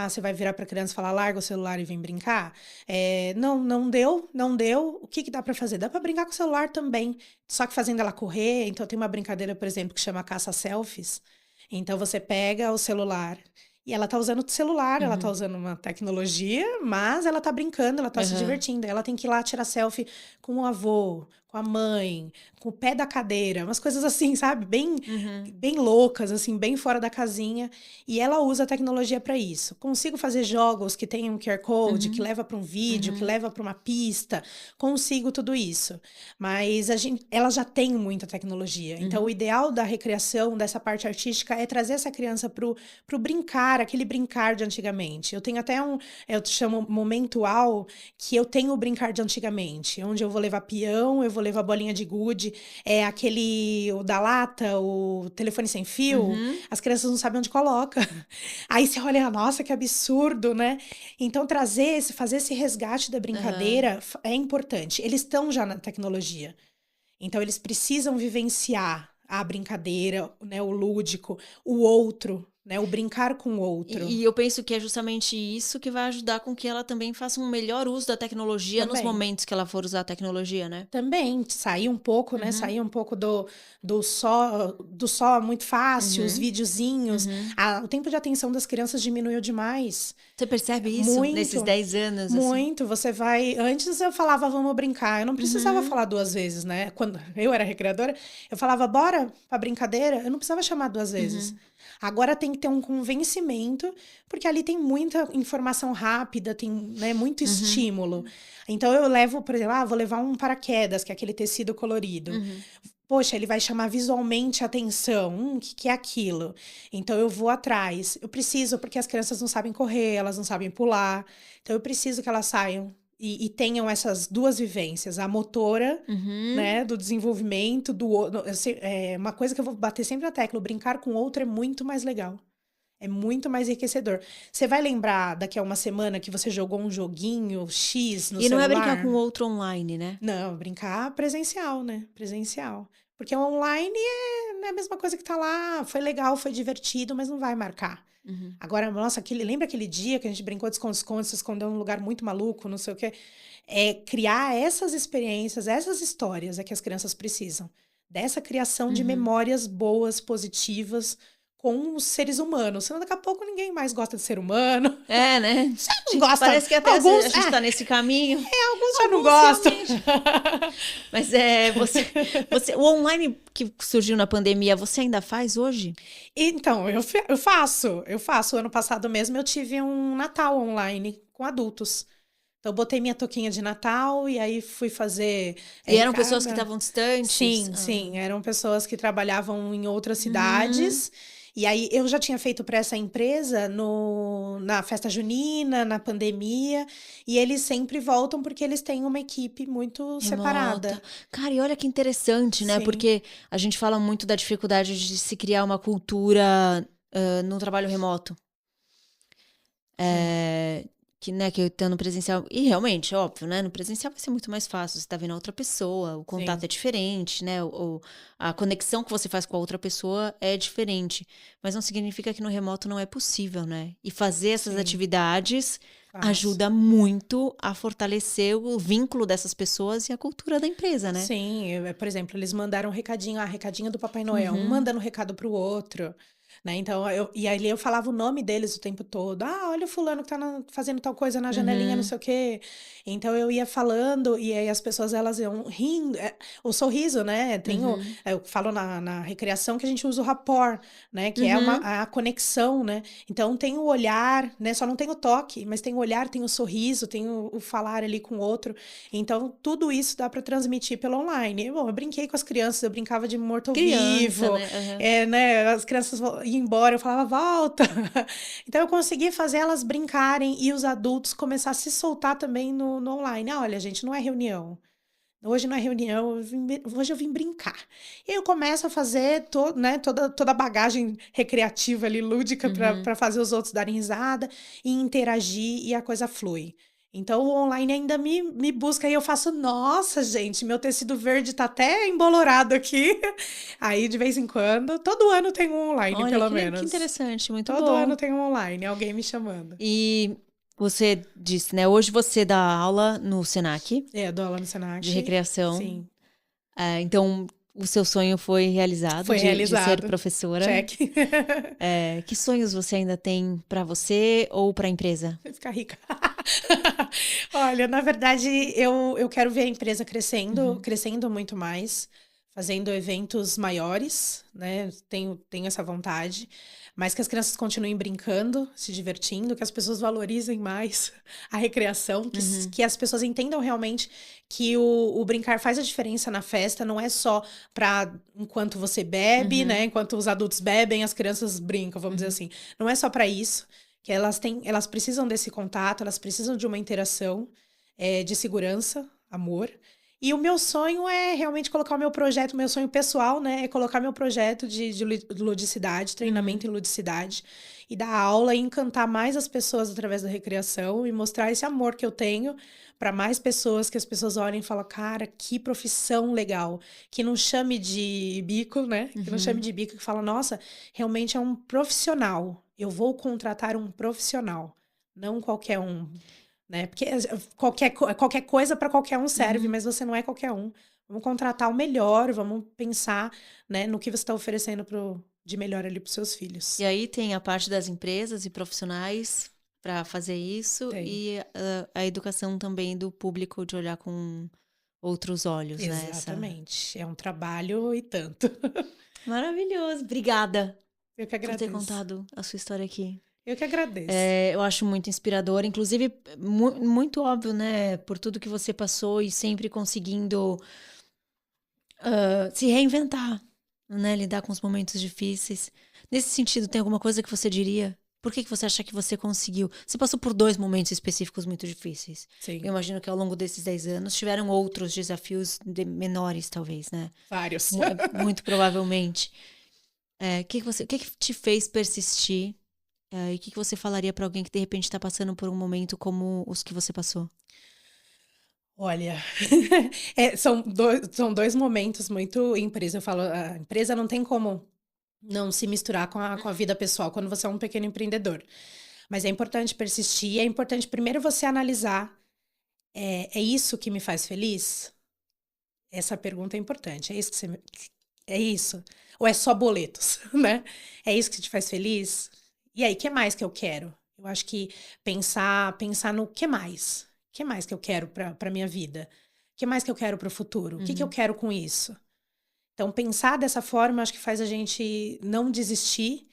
você vai virar para a criança e falar, larga o celular e vem brincar? Não deu, não deu. O que dá para fazer? Dá para brincar com o celular também, só que fazendo ela correr. Então, tem uma brincadeira, por exemplo, que chama caça-selfies. Então, você pega o celular e ela tá usando o celular, ela tá usando uma tecnologia, mas ela tá brincando, ela tá se divertindo. Ela tem que ir lá tirar selfie com o avô, com a mãe, com o pé da cadeira, umas coisas assim, sabe? Bem loucas, assim, bem fora da casinha. E ela usa a tecnologia para isso. Consigo fazer jogos que tem um QR Code, que leva para um vídeo, que leva para uma pista. Consigo tudo isso. Mas ela já tem muita tecnologia. Então, o ideal da recreação, dessa parte artística, é trazer essa criança pro brincar, aquele brincar de antigamente. Eu tenho até eu chamo momentual, que eu tenho o brincar de antigamente, onde eu vou levar peão, eu vou levar bolinha de gude, o da lata, o telefone sem fio, as crianças não sabem onde coloca. Aí você olha, nossa, que absurdo, né? Então, fazer esse resgate da brincadeira é importante. Eles estão já na tecnologia. Então, eles precisam vivenciar a brincadeira, né, o lúdico, o outro, né, o brincar com o outro. E eu penso que é justamente isso que vai ajudar com que ela também faça um melhor uso da tecnologia nos momentos que ela for usar a tecnologia, né? Também, sair um pouco, né? Sair um pouco do só muito fácil, os videozinhos. O tempo de atenção das crianças diminuiu demais. Você percebe isso nesses 10 anos? Muito. Assim? Você vai... Antes eu falava, vamos brincar. Eu não precisava falar 2 vezes, né? Quando eu era recreadora, eu falava, bora pra brincadeira. Eu não precisava chamar 2 vezes. Agora tem que ter um convencimento, porque ali tem muita informação rápida, tem, né, muito estímulo. Então eu levo, por exemplo, vou levar um paraquedas, que é aquele tecido colorido. Poxa, ele vai chamar visualmente a atenção. O que é aquilo? Então eu vou atrás. Eu preciso, porque as crianças não sabem correr, elas não sabem pular. Então eu preciso que elas saiam e tenham essas 2 vivências, a motora, né, do desenvolvimento, uma coisa que eu vou bater sempre na tecla, o brincar com o outro é muito mais legal. É muito mais enriquecedor. Você vai lembrar daqui a uma semana que você jogou um joguinho X no celular? E não é brincar com o outro online, né? Não, brincar presencial, né? Presencial. Porque o online é a mesma coisa que tá lá, foi legal, foi divertido, mas não vai marcar. Agora, nossa, lembra aquele dia que a gente brincou de esconde-esconde, se escondeu num lugar muito maluco, não sei o quê? Criar essas experiências, essas histórias é que as crianças precisam. Dessa criação de memórias boas, positivas, com os seres humanos. Senão daqui a pouco ninguém mais gosta de ser humano. Né? Você não gosta. Parece que até alguns, a gente tá nesse caminho. Alguns já não gostam. Mas o online que surgiu na pandemia, você ainda faz hoje? Então, eu faço. Ano passado mesmo eu tive um Natal online com adultos. Então, eu botei minha touquinha de Natal e aí fui fazer... E eram pessoas que estavam distantes? Sim. Eram pessoas que trabalhavam em outras cidades. E aí, eu já tinha feito para essa empresa na festa junina, na pandemia. E eles sempre voltam porque eles têm uma equipe muito separada. Cara, e olha que interessante, né? Sim. Porque a gente fala muito da dificuldade de se criar uma cultura no trabalho remoto. Que eu tô no presencial. E realmente, óbvio, né? No presencial vai ser muito mais fácil. Você tá vendo a outra pessoa, o contato é diferente, né? A conexão que você faz com a outra pessoa é diferente. Mas não significa que no remoto não é possível, né? E fazer essas atividades ajuda muito a fortalecer o vínculo dessas pessoas e a cultura da empresa, né? Sim, por exemplo, eles mandaram um recadinho, recadinho do Papai Noel, um mandando recado pro outro, né? Então, e ali eu falava o nome deles o tempo todo. Olha o fulano que tá fazendo tal coisa na janelinha, não sei o quê. Então, eu ia falando e aí as pessoas, elas iam rindo. O sorriso, né? Eu falo na recreação que a gente usa o rapport, né? Que é a conexão, né? Então, tem o olhar, né? Só não tem o toque, mas tem o olhar, tem o sorriso, tem o falar ali com o outro. Então, tudo isso dá para transmitir pelo online. Bom, eu brinquei com as crianças, eu brincava de morto-vivo, né? né? As crianças iam embora, eu falava, volta. Então, eu consegui fazer elas brincarem e os adultos começar a se soltar também no online. Olha, gente, não é reunião. Hoje não é reunião, hoje eu vim brincar. E eu começo a fazer né, toda a bagagem recreativa ali, lúdica, para fazer os outros darem risada e interagir e a coisa flui. Então, o online ainda me busca e eu faço, nossa, gente, meu tecido verde tá até embolorado aqui. Aí, de vez em quando, todo ano tem um online, pelo menos. Que interessante, muito todo bom. ano tem um online, alguém me chamando. E você disse, né? Hoje você dá aula no Senac. Eu dou aula no Senac. De recreação. Sim. Então, o seu sonho foi realizado, de ser professora. Check. Que sonhos você ainda tem para você ou para a empresa? Ficar rica. Olha, na verdade, eu quero ver a empresa crescendo muito mais, fazendo eventos maiores, né? Tenho essa vontade. Mas que as crianças continuem brincando, se divertindo, que as pessoas valorizem mais a recreação, que as pessoas entendam realmente que o brincar faz a diferença na festa, não é só para enquanto você bebe, né? Enquanto os adultos bebem, as crianças brincam, vamos dizer assim. Não é só para isso, que elas precisam desse contato, elas precisam de uma interação, de segurança, amor. E o meu sonho é realmente colocar o meu projeto, meu sonho pessoal, né? É colocar meu projeto de ludicidade, treinamento em ludicidade, e dar aula e encantar mais as pessoas através da recreação e mostrar esse amor que eu tenho para mais pessoas, que as pessoas olhem e falam, cara, que profissão legal. Que não chame de bico, né? Que não chame de bico, que fala, nossa, realmente é um profissional. Eu vou contratar um profissional, não qualquer um. Né? Porque qualquer coisa para qualquer um serve, mas você não é qualquer um. Vamos contratar o melhor, vamos pensar, né, no que você está oferecendo de melhor ali para os seus filhos. E aí tem a parte das empresas e profissionais para fazer isso e a educação também do público de olhar com outros olhos, né? Exatamente. É um trabalho e tanto. Maravilhoso. Obrigada. Eu que agradeço. Por ter contado a sua história aqui. Eu que agradeço. Eu acho muito inspirador, inclusive muito óbvio, né? Por tudo que você passou e sempre conseguindo se reinventar, né? Lidar com os momentos difíceis. Nesse sentido, tem alguma coisa que você diria? Por que você acha que você conseguiu? Você passou por 2 momentos específicos muito difíceis. Sim. Eu imagino que ao longo desses 10 anos tiveram outros desafios menores, talvez, né? Vários. Muito provavelmente. O que te fez persistir? E o que você falaria para alguém que de repente está passando por um momento como os que você passou? Olha, são dois momentos muito empresa. Eu falo, a empresa não tem como não se misturar com a vida pessoal quando você é um pequeno empreendedor. Mas é importante persistir, é importante primeiro você analisar, é isso que me faz feliz? Essa pergunta é importante. É isso? Ou é só boletos, né? É isso que te faz feliz? E aí, o que mais que eu quero? Eu acho que pensar no que mais? O que mais que eu quero para minha vida? O que mais que eu quero para o futuro? O que eu quero com isso? Então, pensar dessa forma, acho que faz a gente não desistir,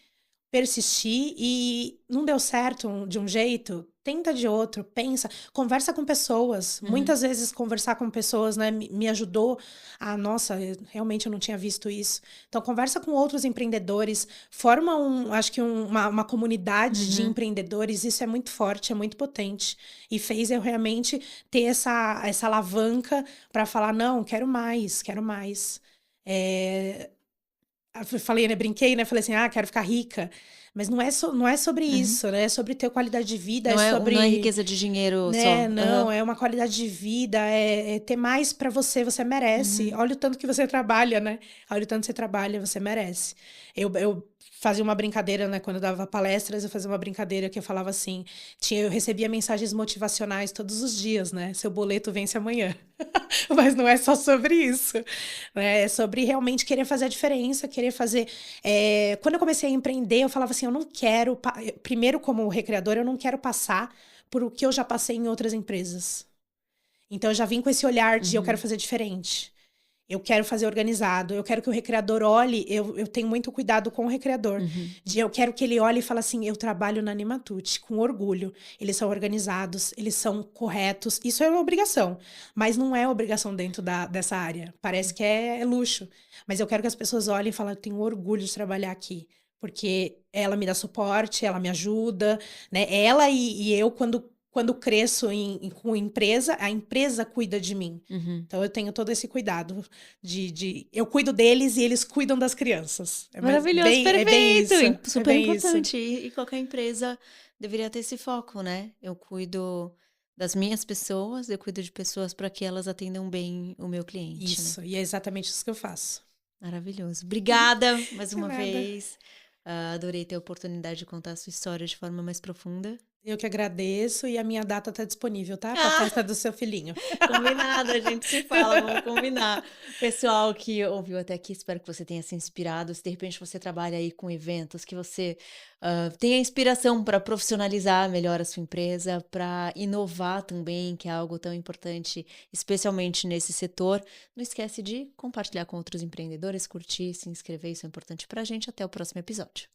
persistir e não deu certo de um jeito, tenta de outro, pensa, conversa com pessoas. Muitas vezes conversar com pessoas, né, me ajudou a, nossa, realmente eu não tinha visto isso. Então, conversa com outros empreendedores, forma acho que uma comunidade de empreendedores, isso é muito forte, é muito potente. E fez eu realmente ter essa alavanca para falar, não, quero mais, quero mais. Falei, né, brinquei, né, falei assim, quero ficar rica, mas não é sobre isso, né, é sobre ter qualidade de vida, sobre... Não é riqueza de dinheiro né, só. não, é uma qualidade de vida, é ter mais pra você merece, olha o tanto que você trabalha, né, olha o tanto que você trabalha, você merece. Eu fazia uma brincadeira, né? Quando eu dava palestras, eu fazia uma brincadeira que eu falava assim, eu recebia mensagens motivacionais todos os dias, né? Seu boleto vence amanhã. Mas não é só sobre isso, né? É sobre realmente querer fazer a diferença, querer fazer... Quando eu comecei a empreender, eu falava assim, eu não quero... Primeiro, como recreadora, eu não quero passar por o que eu já passei em outras empresas. Então, eu já vim com esse olhar de eu quero fazer diferente. Eu quero fazer organizado, eu quero que o recreador olhe, eu tenho muito cuidado com o recreador. Eu quero que ele olhe e fale assim, eu trabalho na Animatute, com orgulho. Eles são organizados, eles são corretos. Isso é uma obrigação, mas não é obrigação dentro dessa área. Parece que é luxo. Mas eu quero que as pessoas olhem e falem, eu tenho orgulho de trabalhar aqui. Porque ela me dá suporte, ela me ajuda, né? Ela e eu, quando cresço com empresa, a empresa cuida de mim. Então, eu tenho todo esse cuidado eu cuido deles e eles cuidam das crianças. Maravilhoso, perfeito! É bem isso. Super É bem importante. isso. E qualquer empresa deveria ter esse foco, né? Eu cuido das minhas pessoas, eu cuido de pessoas para que elas atendam bem o meu cliente, né? Isso, e é exatamente isso que eu faço. Maravilhoso. Obrigada mais uma Nada. vez. Adorei ter a oportunidade de contar a sua história de forma mais profunda. Eu que agradeço e a minha data tá disponível, tá? Para a festa do seu filhinho. Combinado, a gente se fala, vamos combinar. Pessoal que ouviu até aqui, espero que você tenha se inspirado. Se de repente você trabalha aí com eventos, que você tenha inspiração para profissionalizar melhor a sua empresa, para inovar também, que é algo tão importante, especialmente nesse setor. Não esquece de compartilhar com outros empreendedores, curtir, se inscrever, isso é importante para a gente. Até o próximo episódio.